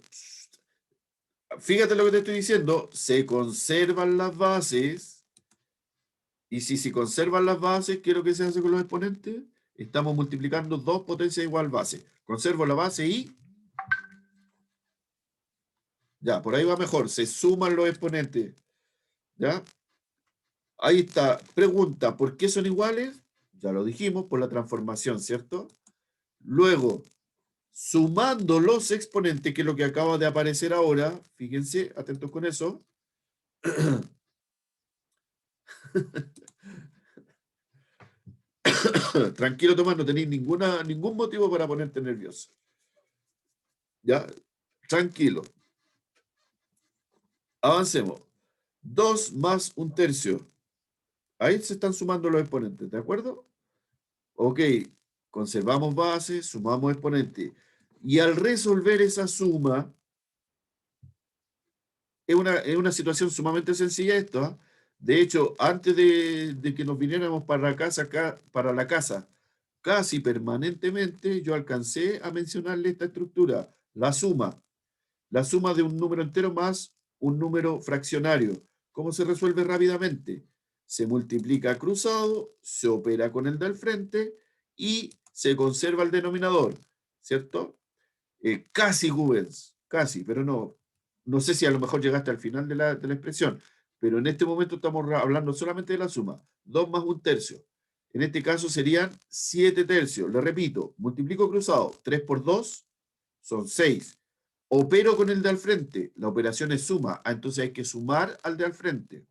Fíjate lo que te estoy diciendo. Se conservan las bases. Y si se conservan las bases, ¿qué es lo que se hace con los exponentes? Estamos multiplicando 2 potencias de igual base. Conservo la base y... Ya, por ahí va mejor. Se suman los exponentes. ¿Ya? Ahí está. Pregunta, ¿por qué son iguales? Ya lo dijimos, por la transformación, ¿cierto? Luego, sumando los exponentes, que es lo que acaba de aparecer ahora, fíjense, atentos con eso. Tranquilo, Tomás, no tenéis ningún motivo para ponerte nervioso. ¿Ya? Tranquilo. Avancemos. 2 más 1/3. Ahí se están sumando los exponentes, ¿de acuerdo? Ok, conservamos base, sumamos exponente. Y al resolver esa suma, es una situación sumamente sencilla esto, ¿ah? De hecho, antes de que nos viniéramos para la casa, casi permanentemente, yo alcancé a mencionarle esta estructura, la suma de un número entero más un número fraccionario. ¿Cómo se resuelve rápidamente? Se multiplica cruzado, se opera con el del frente y se conserva el denominador, ¿cierto? Casi, Gubens, casi, pero no sé si a lo mejor llegaste al final de la expresión, pero en este momento estamos hablando solamente de la suma, 2 más 1/3. En este caso serían 7 tercios. Le repito, multiplico cruzado, 3 por 2 son 6. Opero con el de al frente, la operación es suma, entonces hay que sumar al de al frente.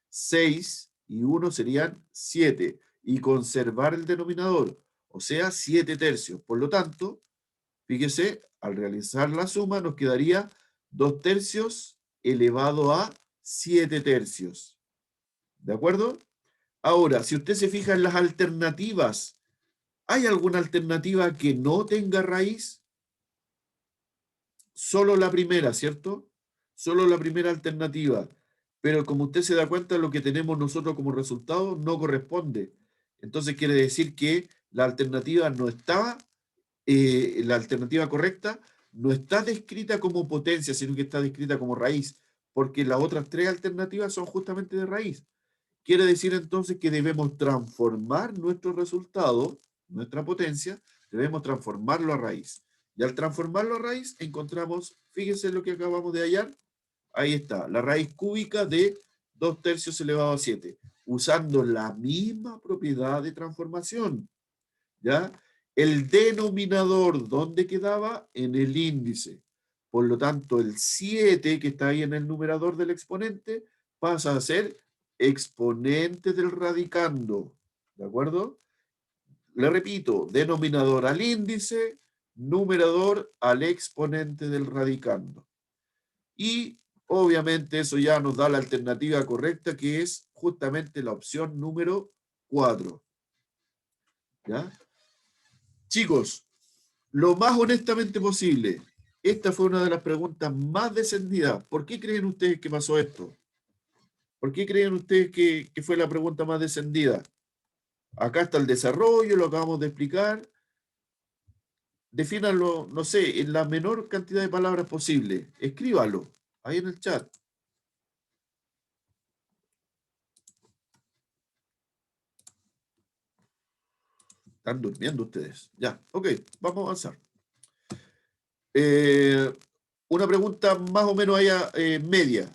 6 y 1 serían 7, y conservar el denominador, o sea, 7 tercios. Por lo tanto, fíjese, al realizar la suma nos quedaría 2 tercios elevado a 7 tercios. ¿De acuerdo? Ahora, si usted se fija en las alternativas, ¿hay alguna alternativa que no tenga raíz? Solo la primera, ¿cierto? Solo la primera alternativa. Pero como usted se da cuenta, lo que tenemos nosotros como resultado no corresponde. Entonces quiere decir que la alternativa no está, la alternativa correcta no está descrita como potencia, sino que está descrita como raíz, porque las otras 3 alternativas son justamente de raíz. Quiere decir entonces que debemos transformar nuestro resultado, nuestra potencia, debemos transformarlo a raíz. Y al transformarlo a raíz, encontramos, fíjense lo que acabamos de hallar, ahí está, la raíz cúbica de 2 tercios elevado a 7, usando la misma propiedad de transformación. ¿Ya? El denominador, ¿dónde quedaba? En el índice. Por lo tanto, el 7 que está ahí en el numerador del exponente pasa a ser exponente del radicando. ¿De acuerdo? Le repito, denominador al índice, numerador al exponente del radicando. Y obviamente eso ya nos da la alternativa correcta, que es justamente la opción número 4. ¿Ya? Chicos, lo más honestamente posible, esta fue una de las preguntas más descendidas. ¿Por qué creen ustedes que pasó esto? ¿Por qué creen ustedes que fue la pregunta más descendida? Acá está el desarrollo, lo acabamos de explicar. Defínanlo, no sé, en la menor cantidad de palabras posible. Escríbalo ahí en el chat. Están durmiendo ustedes. Ya, ok, vamos a avanzar. Una pregunta más o menos allá, media.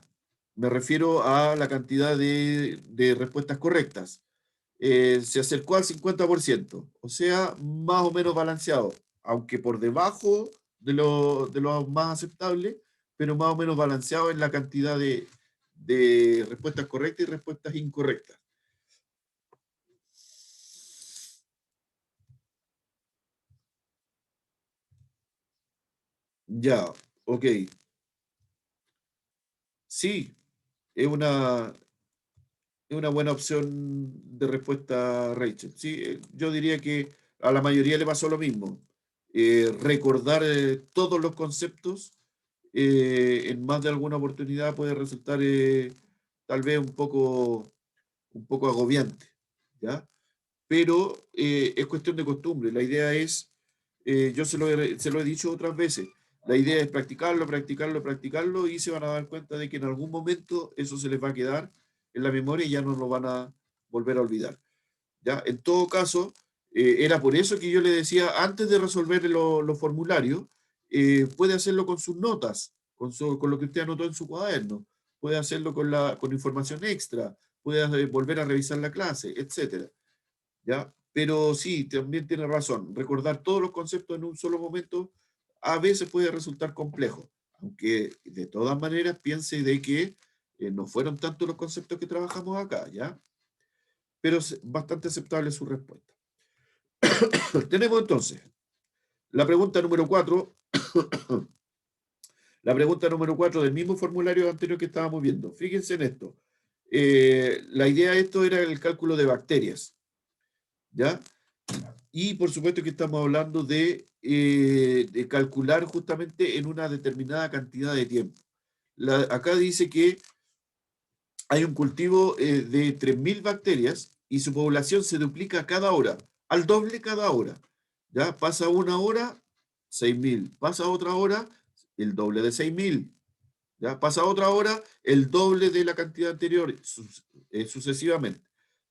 Me refiero a la cantidad de respuestas correctas. Se acercó al 50%, o sea, más o menos balanceado, aunque por debajo de lo más aceptable, pero más o menos balanceado en la cantidad de respuestas correctas y respuestas incorrectas. Ya, ok. Sí, es una buena opción de respuesta, Rachel. Sí, yo diría que a la mayoría le pasó lo mismo. Recordar todos los conceptos en más de alguna oportunidad puede resultar tal vez un poco agobiante, ¿ya? Pero es cuestión de costumbre. La idea es, yo se lo he dicho otras veces, la idea es practicarlo, practicarlo, practicarlo y se van a dar cuenta de que en algún momento eso se les va a quedar en la memoria y ya no lo van a volver a olvidar. ¿Ya? En todo caso, era por eso que yo le decía, antes de resolver los formularios, puede hacerlo con sus notas, con lo que usted anotó en su cuaderno, puede hacerlo con información extra, puede volver a revisar la clase, etcétera. ¿Ya? Pero sí, también tiene razón, recordar todos los conceptos en un solo momento a veces puede resultar complejo, aunque de todas maneras piense de que no fueron tantos los conceptos que trabajamos acá, ¿ya? Pero es bastante aceptable su respuesta. Tenemos entonces la pregunta número 4, la pregunta número 4 del mismo formulario anterior que estábamos viendo. Fíjense en esto. La idea de esto era el cálculo de bacterias, ¿ya? Y por supuesto que estamos hablando de calcular justamente en una determinada cantidad de tiempo. Acá dice que hay un cultivo de 3.000 bacterias y su población se duplica cada hora, al doble cada hora. ¿Ya? Pasa una hora, 6.000. Pasa otra hora, el doble de 6.000. ¿Ya? Pasa otra hora, el doble de la cantidad anterior, sucesivamente.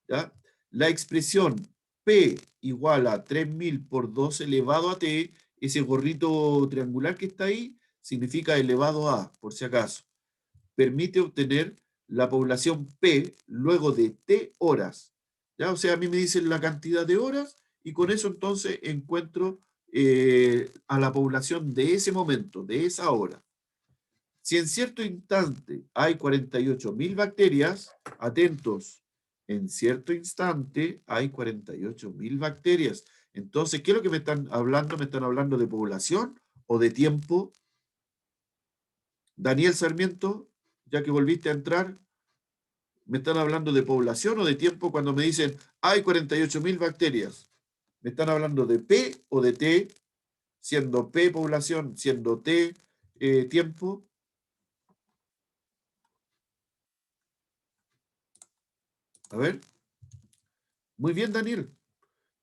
¿Ya? La expresión P igual a 3.000 por 2 elevado a T, ese gorrito triangular que está ahí, significa elevado a, por si acaso. Permite obtener la población P luego de T horas. ¿Ya? O sea, a mí me dicen la cantidad de horas y con eso entonces encuentro a la población de ese momento, de esa hora. Si en cierto instante hay 48.000 bacterias, atentos, en cierto instante hay 48.000 bacterias. Entonces, ¿qué es lo que me están hablando? ¿Me están hablando de población o de tiempo? Daniel Sarmiento, ya que volviste a entrar, ¿me están hablando de población o de tiempo cuando me dicen hay 48.000 bacterias? ¿Me están hablando de P o de T? Siendo P población, siendo T tiempo. A ver. Muy bien, Daniel.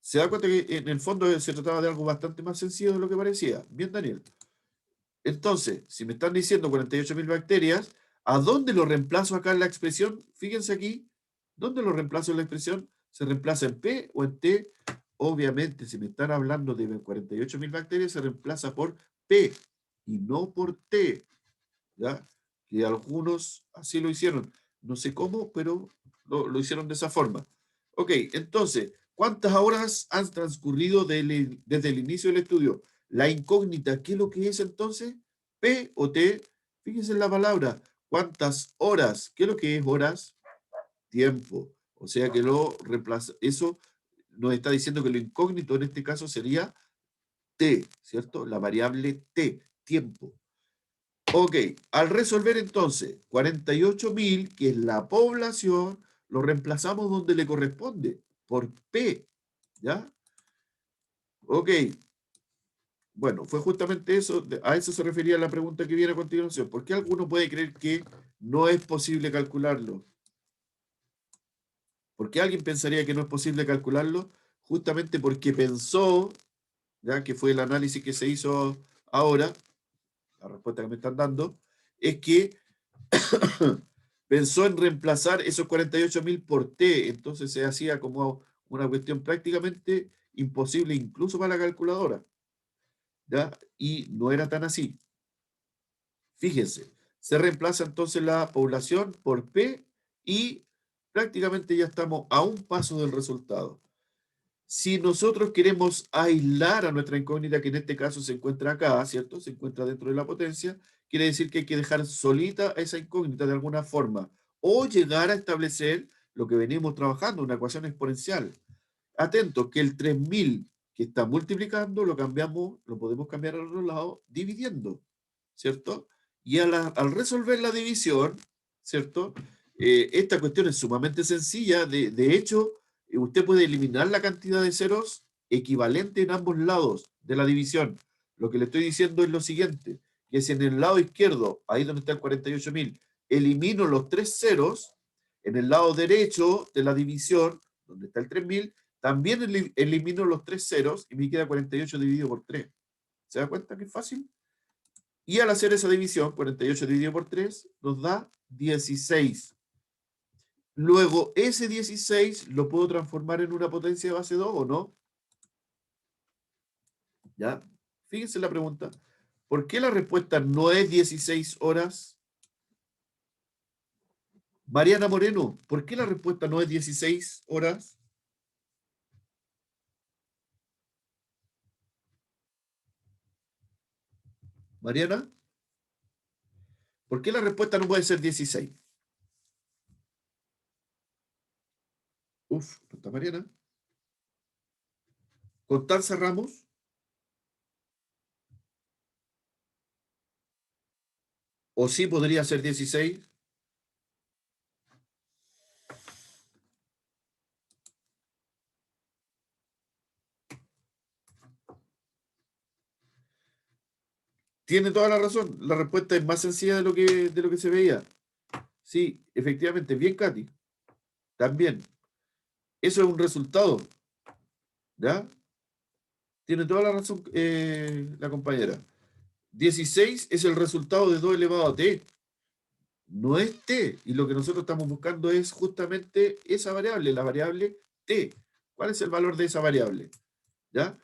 Se da cuenta que en el fondo se trataba de algo bastante más sencillo de lo que parecía. Bien, Daniel. Entonces, si me están diciendo 48.000 bacterias, ¿a dónde lo reemplazo acá en la expresión? Fíjense aquí, ¿dónde lo reemplazo en la expresión? ¿Se reemplaza en P o en T? Obviamente, si me están hablando de 48.000 bacterias, se reemplaza por P y no por T, ¿ya? Que algunos así lo hicieron. No sé cómo, pero lo hicieron de esa forma. Ok, entonces, ¿cuántas horas han transcurrido desde el inicio del estudio? La incógnita, ¿qué es lo que es entonces? P o T. Fíjense en la palabra. ¿Cuántas horas? ¿Qué es lo que es horas? Tiempo. O sea que lo reemplaza. Eso nos está diciendo que lo incógnito en este caso sería T, ¿cierto? La variable T, tiempo. Ok, al resolver entonces 48.000, que es la población, lo reemplazamos donde le corresponde, por P, ¿ya? Ok, bueno, fue justamente eso, a eso se refería la pregunta que viene a continuación. ¿Por qué alguno puede creer que no es posible calcularlo? ¿Por qué alguien pensaría que no es posible calcularlo? Justamente porque pensó, ya que fue el análisis que se hizo ahora, la respuesta que me están dando, es que pensó en reemplazar esos 48.000 por T, entonces se hacía como una cuestión prácticamente imposible incluso para la calculadora, ¿ya? Y no era tan así. Fíjense, se reemplaza entonces la población por P y prácticamente ya estamos a un paso del resultado. Si nosotros queremos aislar a nuestra incógnita, que en este caso se encuentra acá, ¿cierto? Se encuentra dentro de la potencia, quiere decir que hay que dejar solita esa incógnita de alguna forma o llegar a establecer lo que venimos trabajando, una ecuación exponencial. Atento, que el 3000 que está multiplicando lo cambiamos, lo podemos cambiar al otro lado dividiendo, ¿cierto? Y al resolver la división, ¿cierto? Esta cuestión es sumamente sencilla. De hecho, usted puede eliminar la cantidad de ceros equivalente en ambos lados de la división. Lo que le estoy diciendo es lo siguiente, que si en el lado izquierdo, ahí donde está el 48.000, elimino los tres ceros, en el lado derecho de la división, donde está el 3000, también elimino los tres ceros y me queda 48 dividido por 3. ¿Se da cuenta que es fácil? Y al hacer esa división, 48 dividido por 3, nos da 16. Luego, ese 16 lo puedo transformar en una potencia de base 2 o no. ¿Ya? Fíjense la pregunta. ¿Por qué la respuesta no es 16 horas? Mariana Moreno, ¿por qué la respuesta no es 16 horas? Mariana, ¿por qué la respuesta no puede ser 16? Uf, ¿no está Mariana? Constanza Ramos, ¿o sí podría ser 16? Tiene toda la razón. La respuesta es más sencilla de lo que se veía. Sí, efectivamente, bien, Katy. También. Eso es un resultado. ¿Ya? Tiene toda la razón la compañera. 16 es el resultado de 2 elevado a t. No es t. Y lo que nosotros estamos buscando es justamente esa variable, la variable t. ¿Cuál es el valor de esa variable? ¿Ya?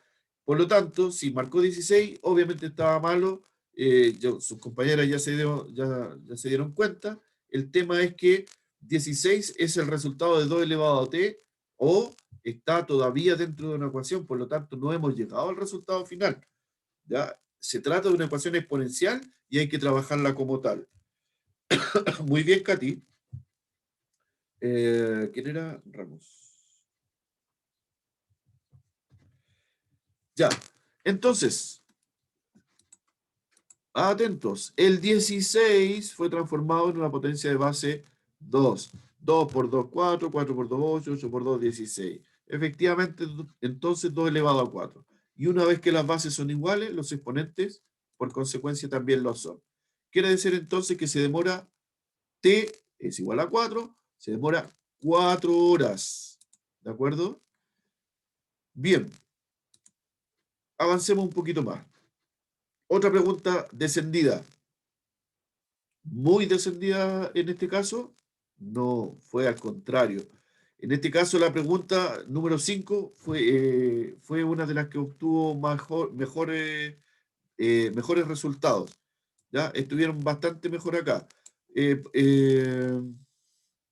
Por lo tanto, si marcó 16, obviamente estaba malo. Sus compañeras ya se dieron cuenta. El tema es que 16 es el resultado de 2 elevado a t o está todavía dentro de una ecuación, por lo tanto no hemos llegado al resultado final. ¿Ya? Se trata de una ecuación exponencial y hay que trabajarla como tal. Muy bien, Katy. ¿Quién era? Ramos. Ya. Entonces, atentos, el 16 fue transformado en una potencia de base 2. 2 por 2, 4, 4 por 2, 8, 8 por 2, 16. Efectivamente, entonces 2 elevado a 4. Y una vez que las bases son iguales, los exponentes, por consecuencia, también lo son. Quiere decir entonces que se demora t es igual a 4, se demora 4 horas. ¿De acuerdo? Bien, avancemos un poquito más. Otra pregunta descendida. Muy descendida en este caso, no, fue al contrario. En este caso, la pregunta número 5 fue una de las que obtuvo mejores resultados. ¿Ya? Estuvieron bastante mejor acá. El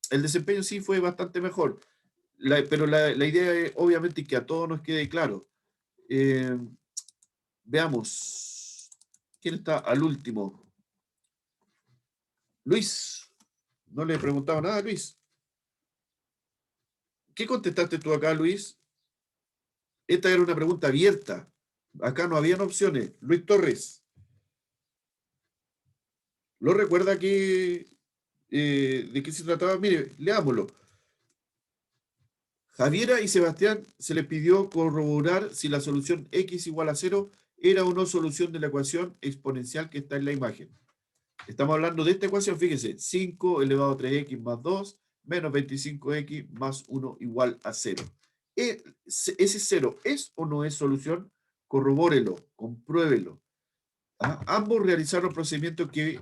desempeño sí fue bastante mejor, pero la idea es obviamente que a todos nos quede claro. Eh, Veamos, ¿quién está al último? Luis, no le he preguntado nada, Luis. ¿Qué contestaste tú acá, Luis? Esta era una pregunta abierta. Acá no habían opciones. Luis Torres, ¿lo recuerda de qué se trataba? Mire, leámoslo. Javiera y Sebastián se les pidió corroborar si la solución x igual a 0 era o no solución de la ecuación exponencial que está en la imagen. Estamos hablando de esta ecuación, fíjense, 5 elevado a 3x más 2 menos 25x más 1 igual a 0. ¿Ese 0 es o no es solución? Corrobórelo, compruébelo. ¿Ah? Ambos realizaron procedimientos que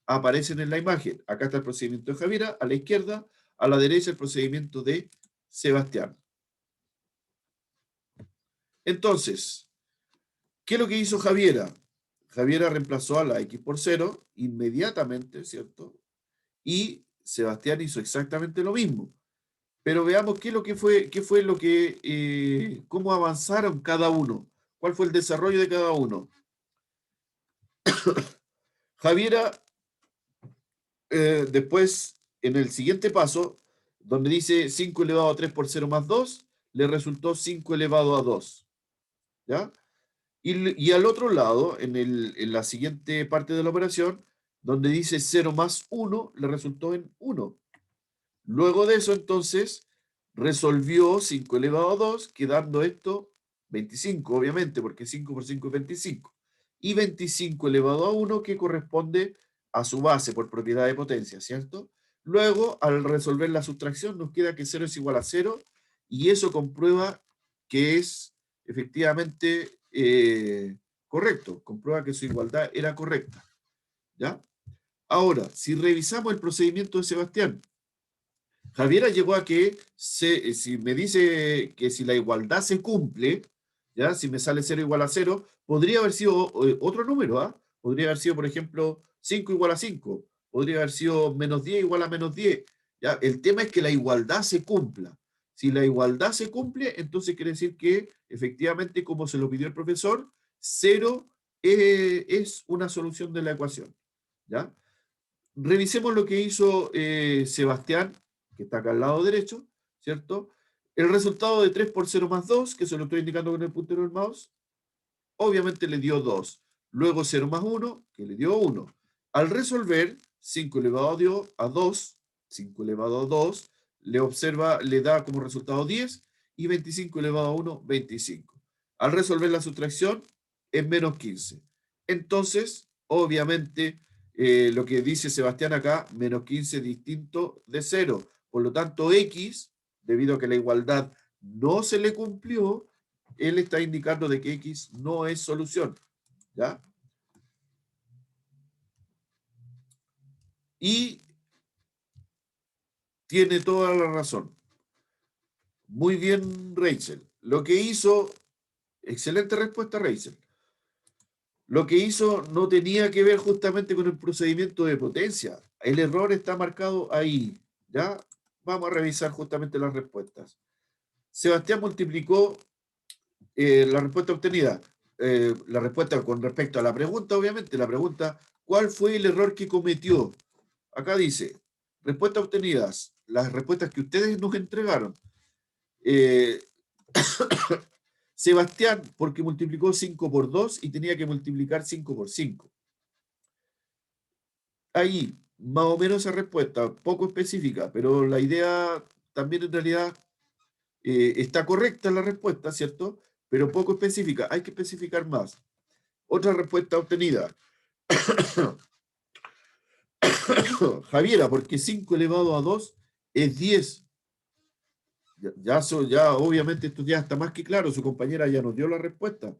aparecen en la imagen. Acá está el procedimiento de Javiera, a la izquierda, a la derecha el procedimiento de Sebastián. Entonces, ¿qué es lo que hizo Javiera? Javiera reemplazó a la x por 0 inmediatamente, ¿cierto? Y Sebastián hizo exactamente lo mismo. Pero veamos qué fue lo que, cómo avanzaron cada uno. ¿Cuál fue el desarrollo de cada uno? Javiera, después, en el siguiente paso, donde dice 5 elevado a 3 por 0 más 2, le resultó 5 elevado a 2. ¿Ya? Y al otro lado, en la siguiente parte de la operación, donde dice 0 más 1, le resultó en 1. Luego de eso, entonces, resolvió 5 elevado a 2, quedando esto 25, obviamente, porque 5 por 5 es 25. Y 25 elevado a 1, que corresponde a su base por propiedad de potencia, ¿cierto? Luego, al resolver la sustracción, nos queda que 0 es igual a 0, y eso comprueba que es efectivamente correcto, comprueba que su igualdad era correcta, ¿ya? Ahora, si revisamos el procedimiento de Sebastián, Javiera llegó a que si me dice que si la igualdad se cumple, ¿ya? Si me sale 0 igual a 0, podría haber sido otro número, ¿ah? Podría haber sido, por ejemplo, 5 igual a 5, podría haber sido menos 10 igual a menos 10. ¿Ya? El tema es que la igualdad se cumpla. Si la igualdad se cumple, entonces quiere decir que efectivamente, como se lo pidió el profesor, 0 es una solución de la ecuación. ¿Ya? Revisemos lo que hizo Sebastián, que está acá al lado derecho, ¿cierto? El resultado de 3 por 0 más 2, que se lo estoy indicando con el puntero del mouse, obviamente le dio 2. Luego 0 más 1, que le dio 1. Al resolver, 5 elevado a 2, 5 elevado a 2, le da como resultado 10, y 25 elevado a 1, 25. Al resolver la sustracción, es menos 15. Entonces, obviamente, lo que dice Sebastián acá, menos 15 distinto de 0. Por lo tanto, x, debido a que la igualdad no se le cumplió, él está indicando de que x no es solución. ¿Ya? Y tiene toda la razón. Muy bien, Rachel. Lo que hizo, excelente respuesta, Rachel. Lo que hizo no tenía que ver justamente con el procedimiento de potencia. El error está marcado ahí. ¿Ya? Vamos a revisar justamente las respuestas. Sebastián multiplicó la respuesta obtenida. La respuesta con respecto a la pregunta, obviamente, la pregunta, ¿cuál fue el error que cometió? Acá dice, respuestas obtenidas, las respuestas que ustedes nos entregaron. Sebastián, porque multiplicó 5 por 2 y tenía que multiplicar 5 por 5. Ahí, más o menos esa respuesta, poco específica, pero la idea también en realidad está correcta la respuesta, ¿cierto? Pero poco específica, hay que especificar más. Otra respuesta obtenida. Javiera, porque 5 elevado a 2 es 10. Ya obviamente esto ya está más que claro, su compañera ya nos dio la respuesta.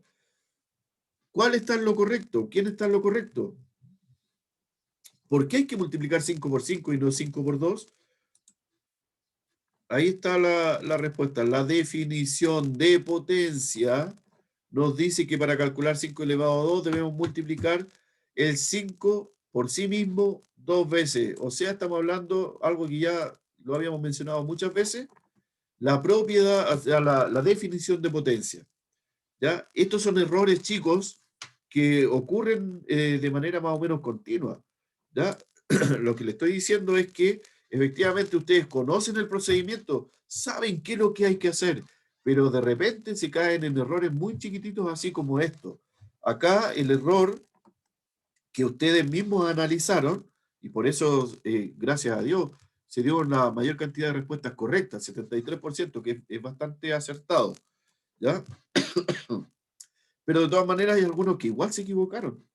¿Cuál está en lo correcto? ¿Quién está en lo correcto? ¿Por qué hay que multiplicar 5 por 5 y no 5 por 2? Ahí está la respuesta. La definición de potencia nos dice que para calcular 5 elevado a 2 debemos multiplicar el 5 por sí mismo 2 veces. O sea, estamos hablando algo que ya lo habíamos mencionado muchas veces, la propiedad, o sea, la definición de potencia. ¿Ya? Estos son errores, chicos, que ocurren de manera más o menos continua. ¿Ya? Lo que le estoy diciendo es que efectivamente ustedes conocen el procedimiento, saben qué es lo que hay que hacer, pero de repente se caen en errores muy chiquititos así como esto. Acá el error que ustedes mismos analizaron, y por eso, gracias a Dios, se dio una mayor cantidad de respuestas correctas, 73%, que es bastante acertado, ¿ya? Pero de todas maneras hay algunos que igual se equivocaron.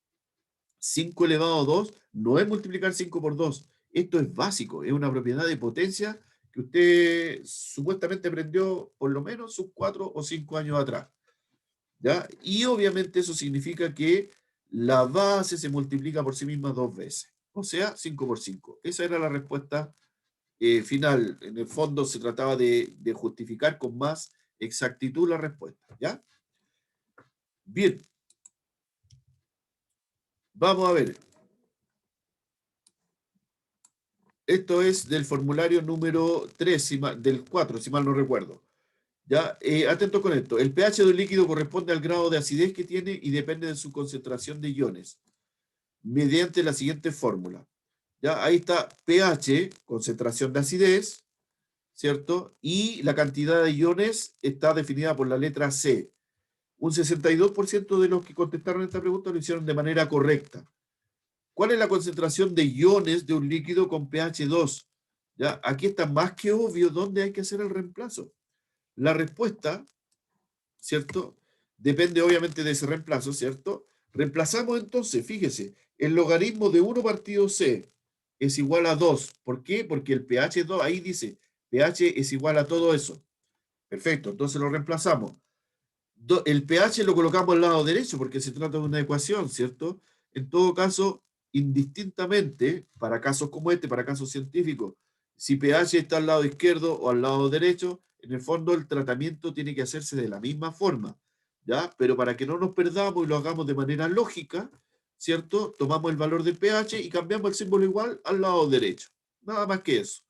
5 elevado a 2 no es multiplicar 5 por 2. Esto es básico, es una propiedad de potencia que usted supuestamente aprendió por lo menos sus 4 o 5 años atrás, ¿ya? Y obviamente eso significa que la base se multiplica por sí misma 2 veces, o sea, 5 por 5. Esa era la respuesta final. En el fondo se trataba de justificar con más exactitud la respuesta, ¿ya? Bien, vamos a ver. Esto es del formulario número 3, del 4, si mal no recuerdo. ¿Ya? Atento con esto. El pH de un líquido corresponde al grado de acidez que tiene y depende de su concentración de iones, mediante la siguiente fórmula. ¿Ya? Ahí está pH, concentración de acidez, ¿cierto? Y la cantidad de iones está definida por la letra C. Un 62% de los que contestaron esta pregunta lo hicieron de manera correcta. ¿Cuál es la concentración de iones de un líquido con pH 2? ¿Ya? Aquí está más que obvio dónde hay que hacer el reemplazo. La respuesta, ¿cierto? Depende obviamente de ese reemplazo, ¿cierto? Reemplazamos entonces, fíjese, el logaritmo de 1 partido C es igual a 2. ¿Por qué? Porque el pH 2, ahí dice, pH es igual a todo eso. Perfecto, entonces lo reemplazamos. El pH lo colocamos al lado derecho porque se trata de una ecuación, ¿cierto? En todo caso, indistintamente, para casos como este, para casos científicos, si pH está al lado izquierdo o al lado derecho, en el fondo el tratamiento tiene que hacerse de la misma forma, ¿ya? Pero para que no nos perdamos y lo hagamos de manera lógica, ¿cierto? Tomamos el valor del pH y cambiamos el símbolo igual al lado derecho. Nada más que eso,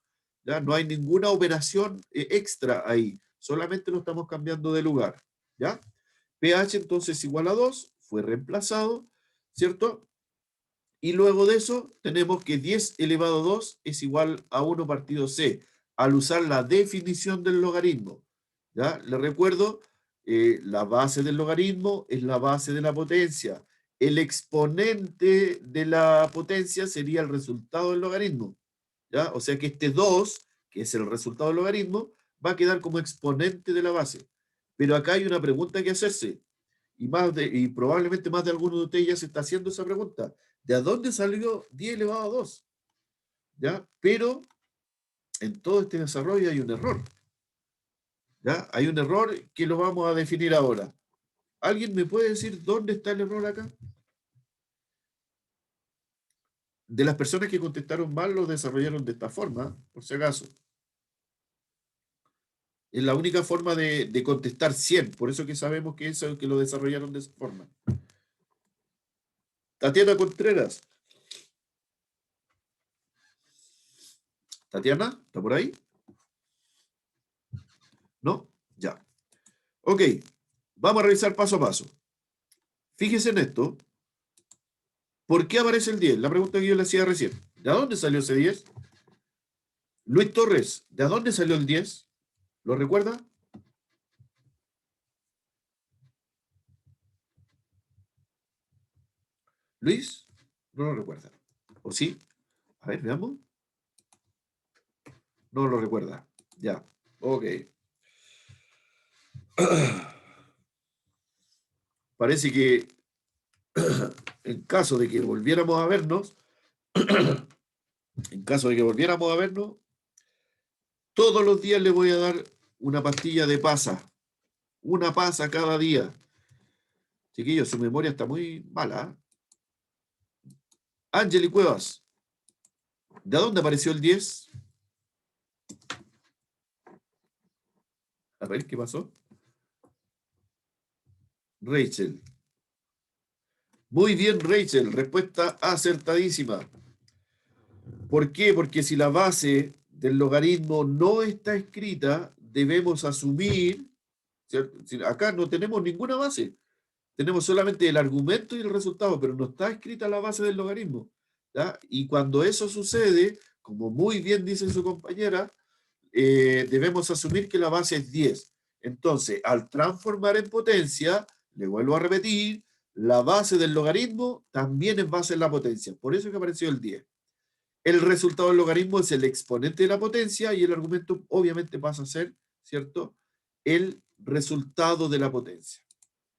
¿ya? No hay ninguna operación extra ahí, solamente lo estamos cambiando de lugar, ¿ya? pH entonces igual a 2, fue reemplazado, ¿cierto? Y luego de eso tenemos que 10 elevado a 2 es igual a 1 partido C, al usar la definición del logaritmo. ¿Ya? Les recuerdo, la base del logaritmo es la base de la potencia. El exponente de la potencia sería el resultado del logaritmo. ¿Ya? O sea que este 2, que es el resultado del logaritmo, va a quedar como exponente de la base. Pero acá hay una pregunta que hacerse, y probablemente más de alguno de ustedes ya se está haciendo esa pregunta. ¿De dónde salió 10 elevado a 2? ¿Ya? Pero en todo este desarrollo hay un error. ¿Ya? Hay un error que lo vamos a definir ahora. ¿Alguien me puede decir dónde está el error acá? De las personas que contestaron mal, lo desarrollaron de esta forma, por si acaso. Es la única forma de contestar 100, por eso que sabemos que eso que lo desarrollaron de esa forma. Tatiana Contreras. Tatiana, ¿está por ahí? ¿No? Ya. Ok, vamos a revisar paso a paso. Fíjese en esto. ¿Por qué aparece el 10? La pregunta que yo le hacía recién. ¿De dónde salió ese 10? Luis Torres, ¿de dónde salió el 10? ¿Lo recuerda? Luis, no lo recuerda. ¿O sí? A ver, veamos. No lo recuerda. Ya, ok. Parece que en caso de que volviéramos a vernos, todos los días le voy a dar una pastilla de pasa. Una pasa cada día. Chiquillos, su memoria está muy mala. Ángel Cuevas, ¿de dónde apareció el 10? A ver, ¿qué pasó? Rachel. Muy bien, Rachel. Respuesta acertadísima. ¿Por qué? Porque si la base del logaritmo no está escrita, debemos asumir, ¿cierto? Acá no tenemos ninguna base. Tenemos solamente el argumento y el resultado, pero no está escrita la base del logaritmo. ¿Ya? Y cuando eso sucede, como muy bien dice su compañera, debemos asumir que la base es 10. Entonces, al transformar en potencia, le vuelvo a repetir, la base del logaritmo también es base en la potencia. Por eso que apareció el 10. El resultado del logaritmo es el exponente de la potencia y el argumento obviamente pasa a ser, ¿cierto?, el resultado de la potencia.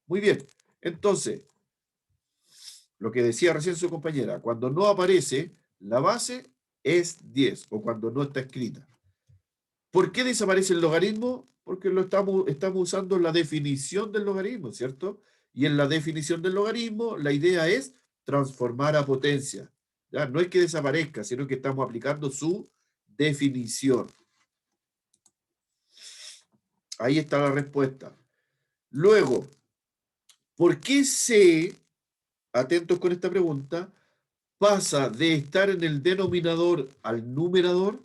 Muy bien. Entonces, lo que decía recién su compañera, cuando no aparece la base es 10 o cuando no está escrita. ¿Por qué desaparece el logaritmo? Porque estamos usando la definición del logaritmo, ¿cierto? Y en la definición del logaritmo, la idea es transformar a potencia. ¿Ya? No es que desaparezca, sino que estamos aplicando su definición. Ahí está la respuesta. Luego, ¿por qué C, atentos con esta pregunta, pasa de estar en el denominador al numerador?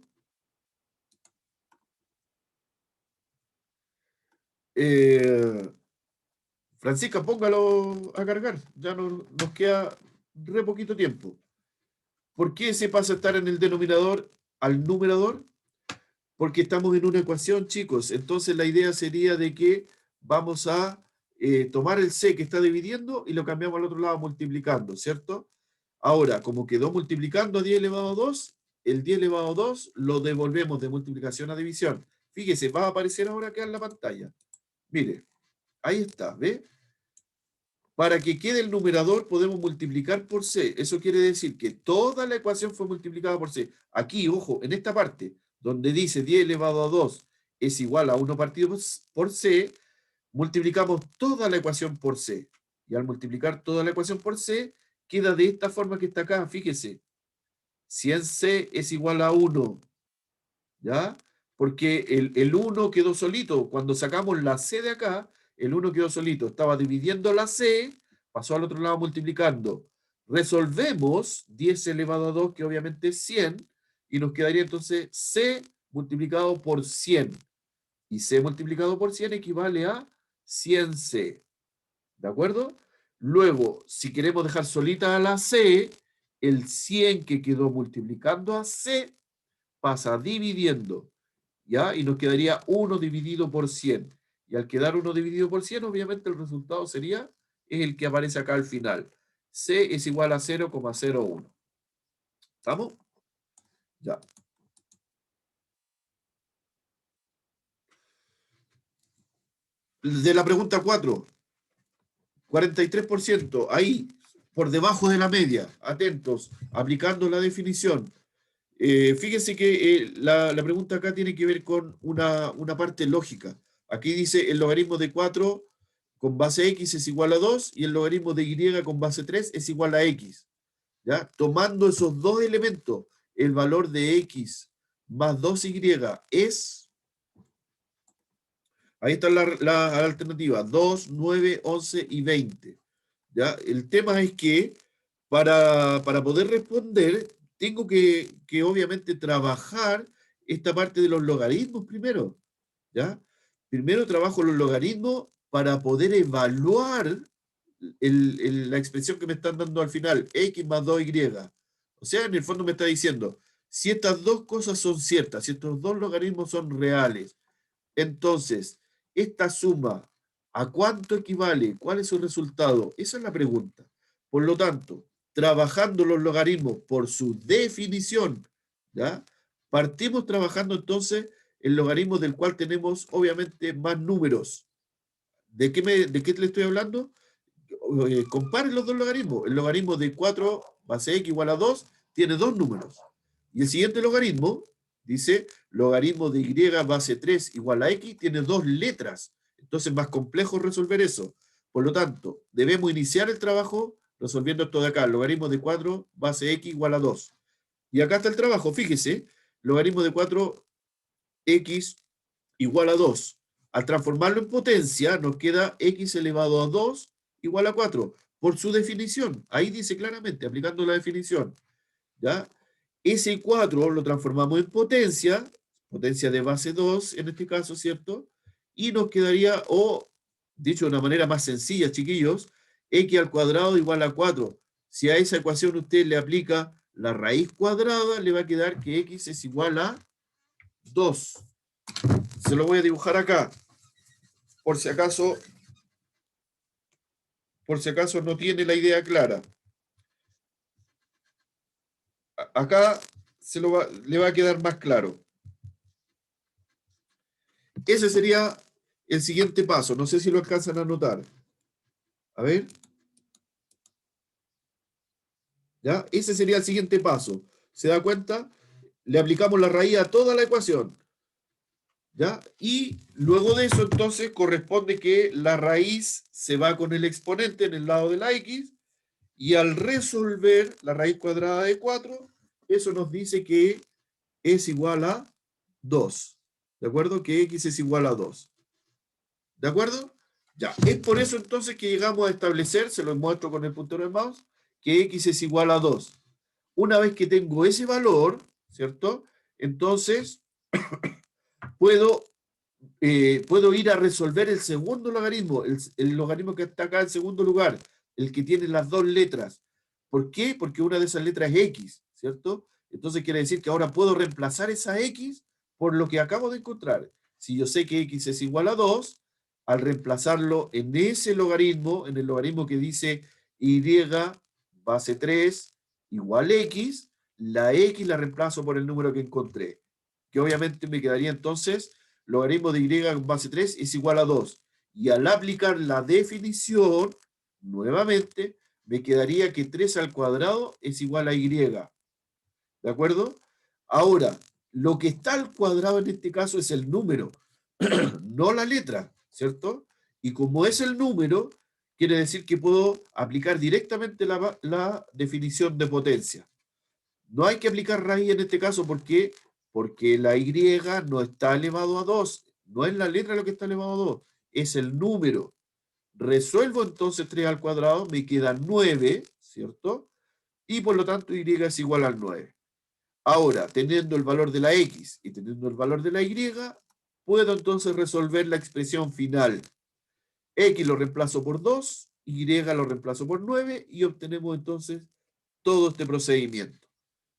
Francisca, póngalo a cargar. Ya nos queda re poquito tiempo. ¿Por qué se pasa a estar en el denominador al numerador? Porque estamos en una ecuación, chicos. Entonces la idea sería de que vamos a tomar el C que está dividiendo y lo cambiamos al otro lado multiplicando, ¿cierto? Ahora, como quedó multiplicando a 10 elevado a 2, el 10 elevado a 2 lo devolvemos de multiplicación a división. Fíjese, va a aparecer ahora acá en la pantalla. Mire, ahí está, ¿ve? Para que quede el numerador podemos multiplicar por C. Eso quiere decir que toda la ecuación fue multiplicada por C. Aquí, ojo, en esta parte, donde dice 10 elevado a 2 es igual a 1 partido por C, multiplicamos toda la ecuación por C. Y al multiplicar toda la ecuación por C, queda de esta forma que está acá, fíjese. 100C es igual a 1. ¿Ya? Porque el 1 quedó solito. Cuando sacamos la C de acá, el 1 quedó solito. Estaba dividiendo la C, pasó al otro lado multiplicando. Resolvemos 10 elevado a 2, que obviamente es 100, y nos quedaría entonces C multiplicado por 100. Y C multiplicado por 100 equivale a 100C. ¿De acuerdo? Luego, si queremos dejar solita a la C, el 100 que quedó multiplicando a C pasa dividiendo, ¿ya? Y nos quedaría 1 dividido por 100. Y al quedar 1 dividido por 100, obviamente el resultado sería el que aparece acá al final. C es igual a 0,01. ¿Estamos? Ya. De la pregunta 4, 43%, ahí, por debajo de la media, atentos, aplicando la definición. Fíjense que la pregunta acá tiene que ver con una parte lógica. Aquí dice el logaritmo de 4 con base x es igual a 2 y el logaritmo de y con base 3 es igual a x. ¿Ya? Tomando esos dos elementos, el valor de x más 2y es... Ahí está la alternativa, 2, 9, 11 y 20. ¿Ya? El tema es que para poder responder, tengo que obviamente trabajar esta parte de los logaritmos primero. ¿Ya? Primero trabajo los logaritmos para poder evaluar la expresión que me están dando al final, x más 2y. O sea, en el fondo me está diciendo, si estas dos cosas son ciertas, si estos dos logaritmos son reales, entonces, esta suma, ¿a cuánto equivale? ¿Cuál es su resultado? Esa es la pregunta. Por lo tanto, trabajando los logaritmos por su definición, ¿ya? Partimos trabajando entonces el logaritmo del cual tenemos obviamente más números. ¿De qué le estoy hablando? Comparen los dos logaritmos. El logaritmo de 4 base x igual a 2 tiene dos números. Y el siguiente logaritmo dice logaritmo de y base 3 igual a x tiene dos letras. Entonces es más complejo resolver eso. Por lo tanto, debemos iniciar el trabajo resolviendo esto de acá. Logaritmo de 4 base x igual a 2. Y acá está el trabajo, fíjese. Logaritmo de 4x igual a 2. Al transformarlo en potencia, nos queda x elevado a 2 igual a 4, por su definición. Ahí dice claramente, aplicando la definición. ¿Ya? Ese 4 lo transformamos en potencia de base 2, en este caso, ¿cierto? Y nos quedaría, o dicho de una manera más sencilla, chiquillos, x al cuadrado igual a 4. Si a esa ecuación usted le aplica la raíz cuadrada, le va a quedar que x es igual a 2. Se lo voy a dibujar acá. por si acaso no tiene la idea clara. Acá le va a quedar más claro. Ese sería el siguiente paso. No sé si lo alcanzan a notar. A ver. ¿Ya? Ese sería el siguiente paso. ¿Se da cuenta? Le aplicamos la raíz a toda la ecuación. ¿Ya? Y luego de eso, entonces, corresponde que la raíz se va con el exponente en el lado de la x, y al resolver la raíz cuadrada de 4, eso nos dice que es igual a 2. ¿De acuerdo? Que x es igual a 2. ¿De acuerdo? Ya. Es por eso entonces que llegamos a establecer, se lo muestro con el puntero del mouse, que x es igual a 2. Una vez que tengo ese valor, ¿cierto? Entonces puedo ir a resolver el segundo logaritmo, el logaritmo que está acá en segundo lugar, el que tiene las dos letras. ¿Por qué? Porque una de esas letras es x, ¿cierto? Entonces quiere decir que ahora puedo reemplazar esa x por lo que acabo de encontrar. Si yo sé que x es igual a 2, al reemplazarlo en ese logaritmo, en el logaritmo que dice y base 3 igual x, la x la reemplazo por el número que encontré, que obviamente me quedaría entonces logaritmo de y con base 3 es igual a 2. Y al aplicar la definición, nuevamente, me quedaría que 3 al cuadrado es igual a y. ¿De acuerdo? Ahora, lo que está al cuadrado en este caso es el número, no la letra, ¿cierto? Y como es el número, quiere decir que puedo aplicar directamente la definición de potencia. No hay que aplicar raíz en este caso porque la y no está elevado a 2. No es la letra lo que está elevado a 2, es el número. Resuelvo entonces 3 al cuadrado, me queda 9, ¿cierto? Y por lo tanto y es igual al 9. Ahora, teniendo el valor de la x y teniendo el valor de la y, puedo entonces resolver la expresión final. X lo reemplazo por 2, y lo reemplazo por 9 y obtenemos entonces todo este procedimiento.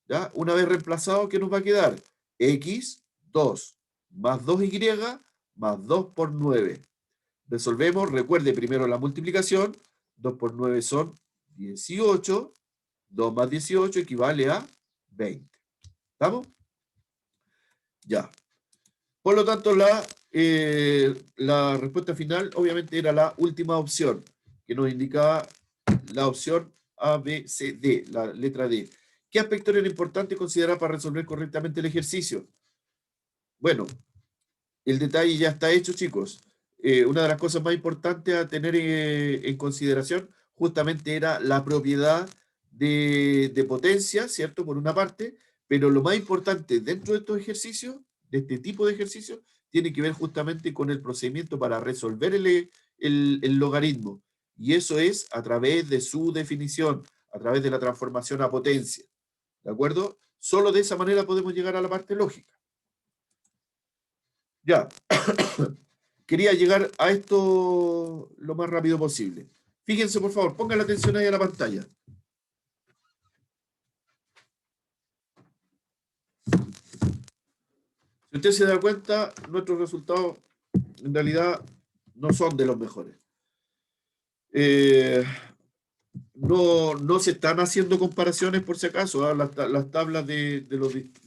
¿Ya? Una vez reemplazado, ¿qué nos va a quedar? X, 2, más 2y, más 2 por 9. Resolvemos, recuerde primero la multiplicación, 2 por 9 son 18, 2 más 18 equivale a 20. ¿Estamos? Ya. Por lo tanto, la respuesta final obviamente era la última opción, que nos indicaba la opción A, B, C, D, la letra D. ¿Qué aspecto era importante considerar para resolver correctamente el ejercicio? Bueno, el detalle ya está hecho, chicos. Una de las cosas más importantes a tener en consideración justamente era la propiedad de potencia, ¿cierto? Por una parte, pero lo más importante dentro de estos ejercicios, de este tipo de ejercicios, tiene que ver justamente con el procedimiento para resolver el logaritmo. Y eso es a través de su definición, a través de la transformación a potencia. ¿De acuerdo? Solo de esa manera podemos llegar a la parte lógica. Ya. Quería llegar a esto lo más rápido posible. Fíjense, por favor, pongan la atención ahí a la pantalla. Si usted se da cuenta, nuestros resultados en realidad no son de los mejores. No se están haciendo comparaciones por si acaso. ¿Eh? Las tablas de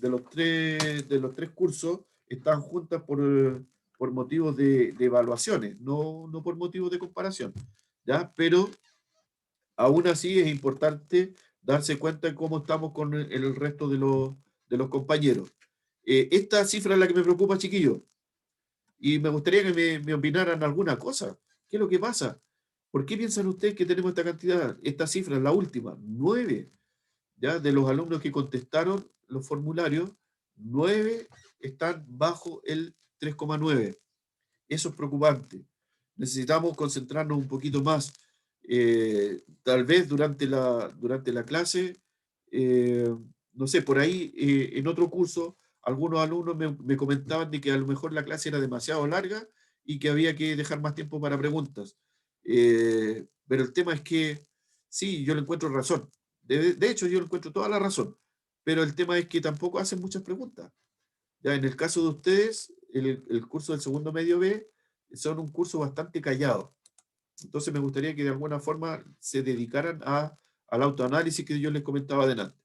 los tres cursos están juntas por motivos de evaluaciones, no por motivos de comparación. ¿Ya? Pero aún así es importante darse cuenta de cómo estamos con el resto de los compañeros. Esta cifra es la que me preocupa, chiquillos, y me gustaría que me opinaran alguna cosa. ¿Qué es lo que pasa? ¿Por qué piensan ustedes que tenemos esta cantidad? Esta cifra es la última, 9. ¿Ya? De los alumnos que contestaron los formularios, 9 están bajo el 3,9. Eso es preocupante. Necesitamos concentrarnos un poquito más. Tal vez durante la clase, no sé, por ahí en otro curso, algunos alumnos me comentaban de que a lo mejor la clase era demasiado larga y que había que dejar más tiempo para preguntas. Pero el tema es que, sí, yo le encuentro razón. De hecho, yo le encuentro toda la razón. Pero el tema es que tampoco hacen muchas preguntas. Ya en el caso de ustedes, el curso del segundo medio B, son un curso bastante callado. Entonces me gustaría que de alguna forma se dedicaran al autoanálisis que yo les comentaba adelante.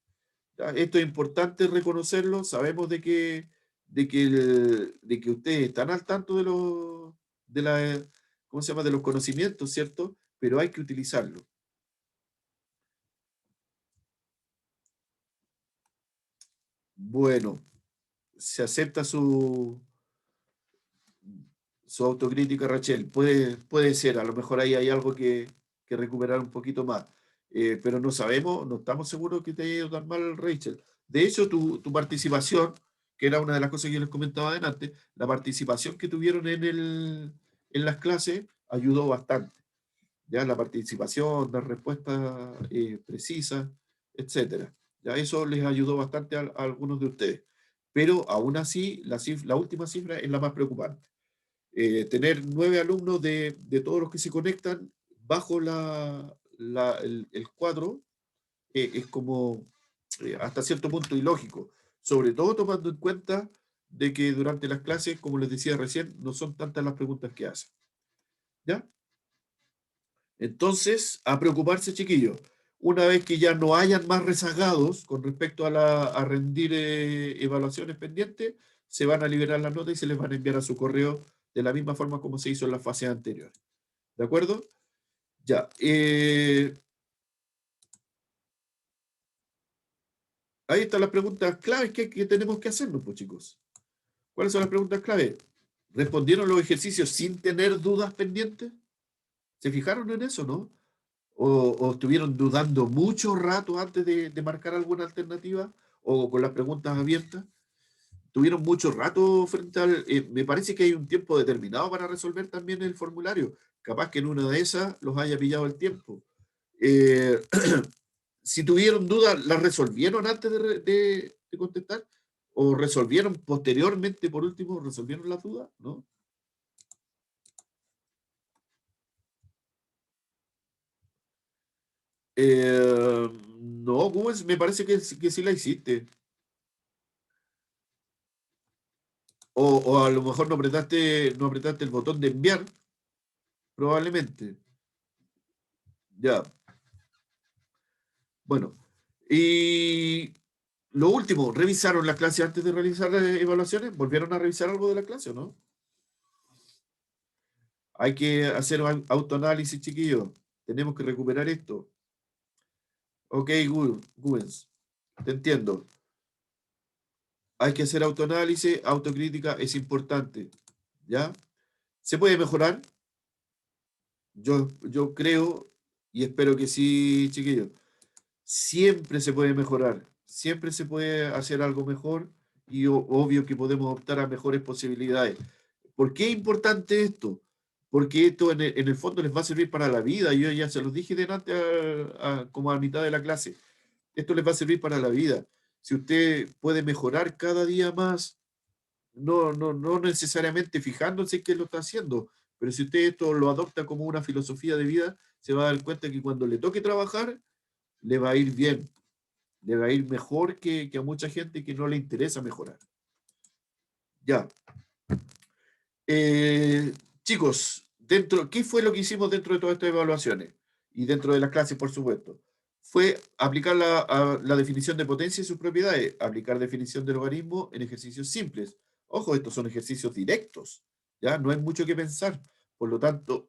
¿Ya? Esto es importante reconocerlo, sabemos de que ustedes están al tanto de la, ¿cómo se llama? De los conocimientos, ¿cierto? Pero hay que utilizarlo. Bueno, se acepta su autocrítica, Rachel. Puede ser, a lo mejor ahí hay algo que recuperar un poquito más. Pero no sabemos, no estamos seguros que te haya ido tan mal, Rachel. De hecho, tu participación, que era una de las cosas que yo les comentaba adelante, la participación que tuvieron en las clases ayudó bastante. Ya la participación, las respuestas precisas, etcétera. Ya eso les ayudó bastante a algunos de ustedes. Pero aún así, la última cifra es la más preocupante. Tener 9 alumnos de todos los que se conectan bajo el cuadro es como hasta cierto punto ilógico, sobre todo tomando en cuenta de que durante las clases, como les decía recién, no son tantas las preguntas que hacen. ¿Ya? Entonces, a preocuparse, chiquillos. Una vez que ya no hayan más rezagados con respecto a rendir evaluaciones pendientes, se van a liberar las notas y se les van a enviar a su correo de la misma forma como se hizo en la fase anterior. ¿De acuerdo? Ya. Ahí están las preguntas claves que tenemos que hacernos, pues, chicos. ¿Cuáles son las preguntas claves? ¿Respondieron los ejercicios sin tener dudas pendientes? ¿Se fijaron en eso, no? ¿O estuvieron dudando mucho rato antes de marcar alguna alternativa? ¿O con las preguntas abiertas? ¿Tuvieron mucho rato frente al... me parece que hay un tiempo determinado para resolver también el formulario. Capaz que en una de esas los haya pillado el tiempo. Eh, si tuvieron dudas, ¿las resolvieron antes de contestar? ¿O resolvieron posteriormente, por último, resolvieron las dudas? ¿No? No, Gubens, me parece que sí la hiciste. O a lo mejor no apretaste el botón de enviar, probablemente. Ya, bueno. Y lo último, ¿revisaron la clase antes de realizar las evaluaciones? ¿Volvieron a revisar algo de la clase o no? Hay que hacer un autoanálisis, chiquillos. Tenemos que recuperar esto. Ok, Gubens, te entiendo. Hay que hacer autoanálisis, autocrítica es importante. ¿Ya? ¿Se puede mejorar? Yo creo y espero que sí, chiquillos. Siempre se puede mejorar, siempre se puede hacer algo mejor y obvio que podemos optar a mejores posibilidades. ¿Por qué es importante esto? Porque esto en el fondo les va a servir para la vida. Yo ya se los dije delante como a mitad de la clase. Esto les va a servir para la vida. Si usted puede mejorar cada día más, no necesariamente fijándose en qué lo está haciendo, pero si usted esto lo adopta como una filosofía de vida, se va a dar cuenta que cuando le toque trabajar, le va a ir bien, le va a ir mejor que a mucha gente que no le interesa mejorar. Ya. Eh, chicos, ¿qué fue lo que hicimos dentro de todas estas evaluaciones? Y dentro de las clases, por supuesto. Fue aplicar la definición de potencia y sus propiedades, aplicar definición de logaritmo en ejercicios simples. Ojo, estos son ejercicios directos, ¿ya? No hay mucho que pensar. Por lo tanto,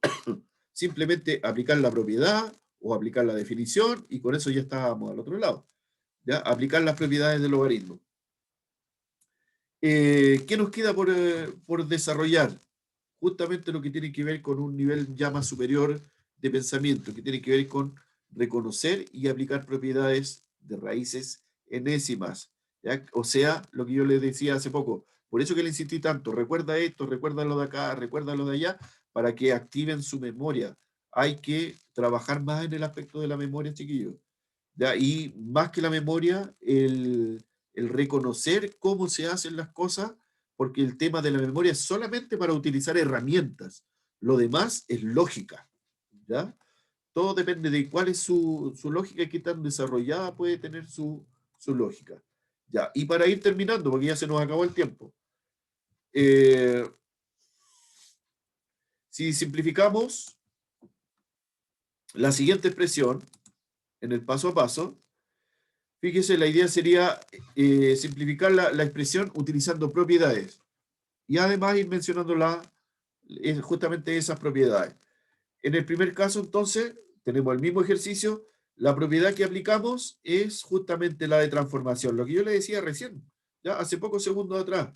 simplemente aplicar la propiedad o aplicar la definición y con eso ya estábamos al otro lado. ¿Ya? Aplicar las propiedades del logaritmo. ¿Qué nos queda por desarrollar? Justamente lo que tiene que ver con un nivel ya más superior de pensamiento, que tiene que ver con reconocer y aplicar propiedades de raíces enésimas. ¿Ya? O sea, lo que yo les decía hace poco, por eso que le insistí tanto, recuerda esto, recuerda lo de acá, recuerda lo de allá, para que activen su memoria. Hay que trabajar más en el aspecto de la memoria, chiquillos. ¿Ya? Y más que la memoria, el reconocer cómo se hacen las cosas, porque el tema de la memoria es solamente para utilizar herramientas. Lo demás es lógica. ¿Ya? Todo depende de cuál es su lógica y qué tan desarrollada puede tener su lógica. Ya, y para ir terminando, porque ya se nos acabó el tiempo. eh, Si simplificamos la siguiente expresión en el paso a paso, fíjese, la idea sería simplificar la expresión utilizando propiedades y además ir mencionando justamente esas propiedades. En el primer caso, entonces, tenemos el mismo ejercicio. La propiedad que aplicamos es justamente la de transformación, lo que yo le decía recién, ya hace pocos segundos atrás.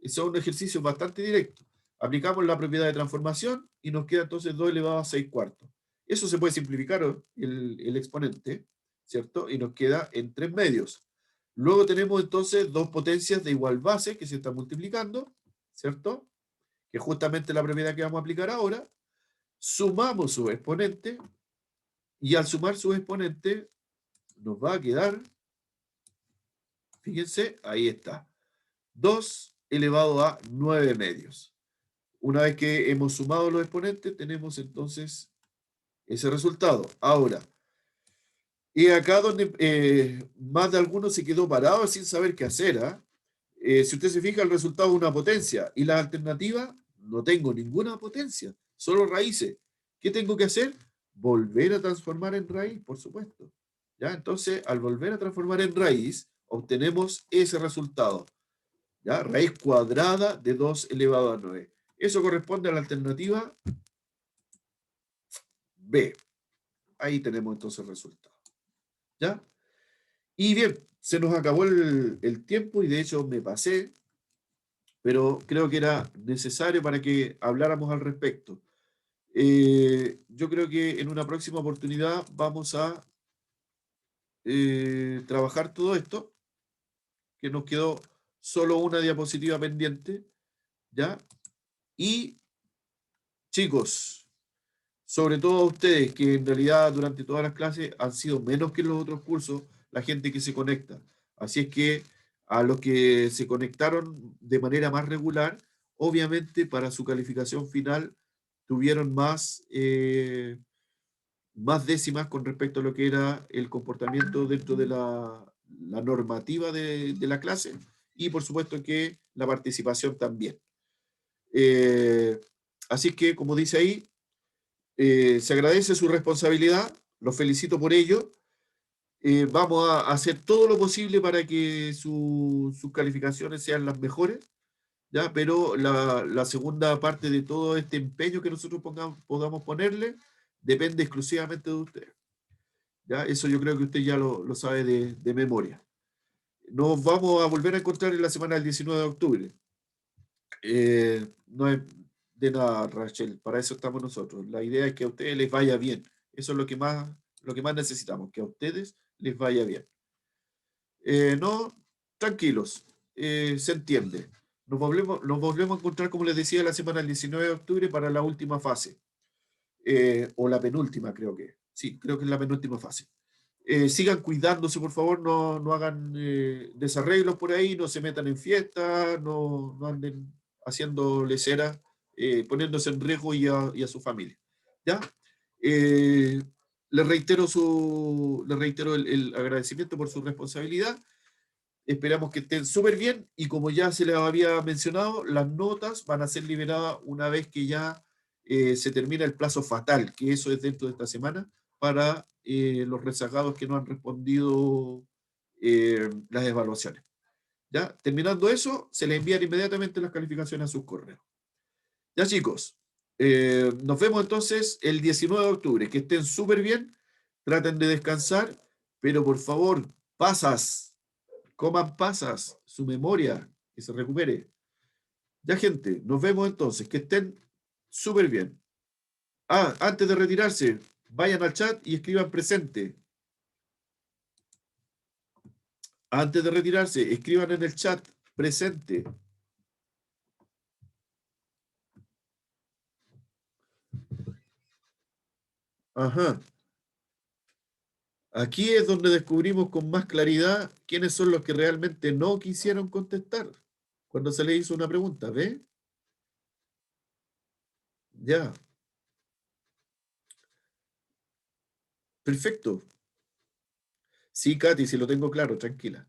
Son ejercicios bastante directos. Aplicamos la propiedad de transformación y nos queda entonces 2 elevado a 6 cuartos. Eso se puede simplificar el exponente, ¿cierto? Y nos queda en 3 medios. Luego tenemos entonces dos potencias de igual base que se están multiplicando, ¿cierto? Que es justamente la propiedad que vamos a aplicar ahora. Sumamos su exponente y al sumar su exponente nos va a quedar, fíjense, ahí está, 2 elevado a 9 medios. Una vez que hemos sumado los exponentes, tenemos entonces ese resultado. Ahora, y acá donde más de alguno se quedó parado sin saber qué hacer. Si usted se fija, el resultado es una potencia y la alternativa, no tengo ninguna potencia, solo raíces. ¿Qué tengo que hacer? Volver a transformar en raíz, por supuesto. ¿Ya? Entonces, al volver a transformar en raíz, obtenemos ese resultado. ¿Ya? Raíz cuadrada de 2 elevado a 9. Eso corresponde a la alternativa B. Ahí tenemos entonces el resultado. ¿Ya? Y bien, se nos acabó el tiempo y de hecho me pasé, pero creo que era necesario para que habláramos al respecto. Yo creo que en una próxima oportunidad vamos a trabajar todo esto, que nos quedó solo una diapositiva pendiente, ¿ya? Y chicos, sobre todo a ustedes, que en realidad durante todas las clases han sido menos que en los otros cursos, la gente que se conecta. Así es que a los que se conectaron de manera más regular, obviamente para su calificación final tuvieron más décimas con respecto a lo que era el comportamiento dentro de la normativa de la clase y por supuesto que la participación también. Eh, Así que, como dice ahí, se agradece su responsabilidad, los felicito por ello. Vamos a hacer todo lo posible para que sus calificaciones sean las mejores, ¿ya? Pero la segunda parte de todo este empeño que nosotros podamos ponerle depende exclusivamente de ustedes. ¿Ya? Eso yo creo que usted ya lo sabe de memoria. Nos vamos a volver a encontrar en la semana del 19 de octubre. No es de nada, Rachel, para eso estamos nosotros. La idea es que a ustedes les vaya bien. Eso es lo que más necesitamos, que a ustedes les vaya bien. No, tranquilos, se entiende. Nos volvemos a encontrar, como les decía, la semana del 19 de octubre para la última fase. O la penúltima, creo que. Sí, creo que es la penúltima fase. Sigan cuidándose, por favor, no hagan desarreglos por ahí, no se metan en fiestas, no anden haciendo lesera, poniéndose en riesgo y a su familia. ¿Ya? Eh, les reitero el agradecimiento por su responsabilidad. Esperamos que estén súper bien y como ya se les había mencionado, las notas van a ser liberadas una vez que ya se termina el plazo fatal, que eso es dentro de esta semana, para los rezagados que no han respondido las evaluaciones. ¿Ya? Terminando eso, se les envían inmediatamente las calificaciones a sus correos. Ya chicos, nos vemos entonces el 19 de octubre. Que estén súper bien, traten de descansar, pero por favor, pasas, coman pasas, su memoria, que se recupere. Ya gente, nos vemos entonces, que estén súper bien. Antes de retirarse, vayan al chat y escriban presente. Antes de retirarse, escriban en el chat presente. Ajá. Aquí es donde descubrimos con más claridad quiénes son los que realmente no quisieron contestar cuando se les hizo una pregunta, ¿ve? Ya, perfecto. Sí, Katy, si lo tengo claro, tranquila.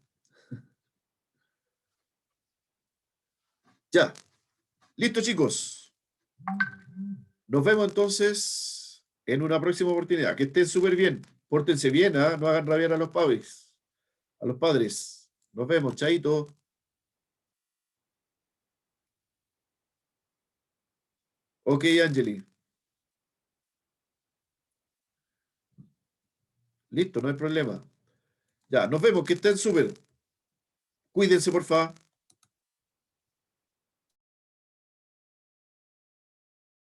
Ya, listo chicos. Nos vemos entonces en una próxima oportunidad. Que estén súper bien. Pórtense bien, ¿ah? No hagan rabiar a los padres. A los padres. Nos vemos, chaito. Ok, Angeli. Listo, no hay problema. Ya, nos vemos, que estén súper. Cuídense, por favor.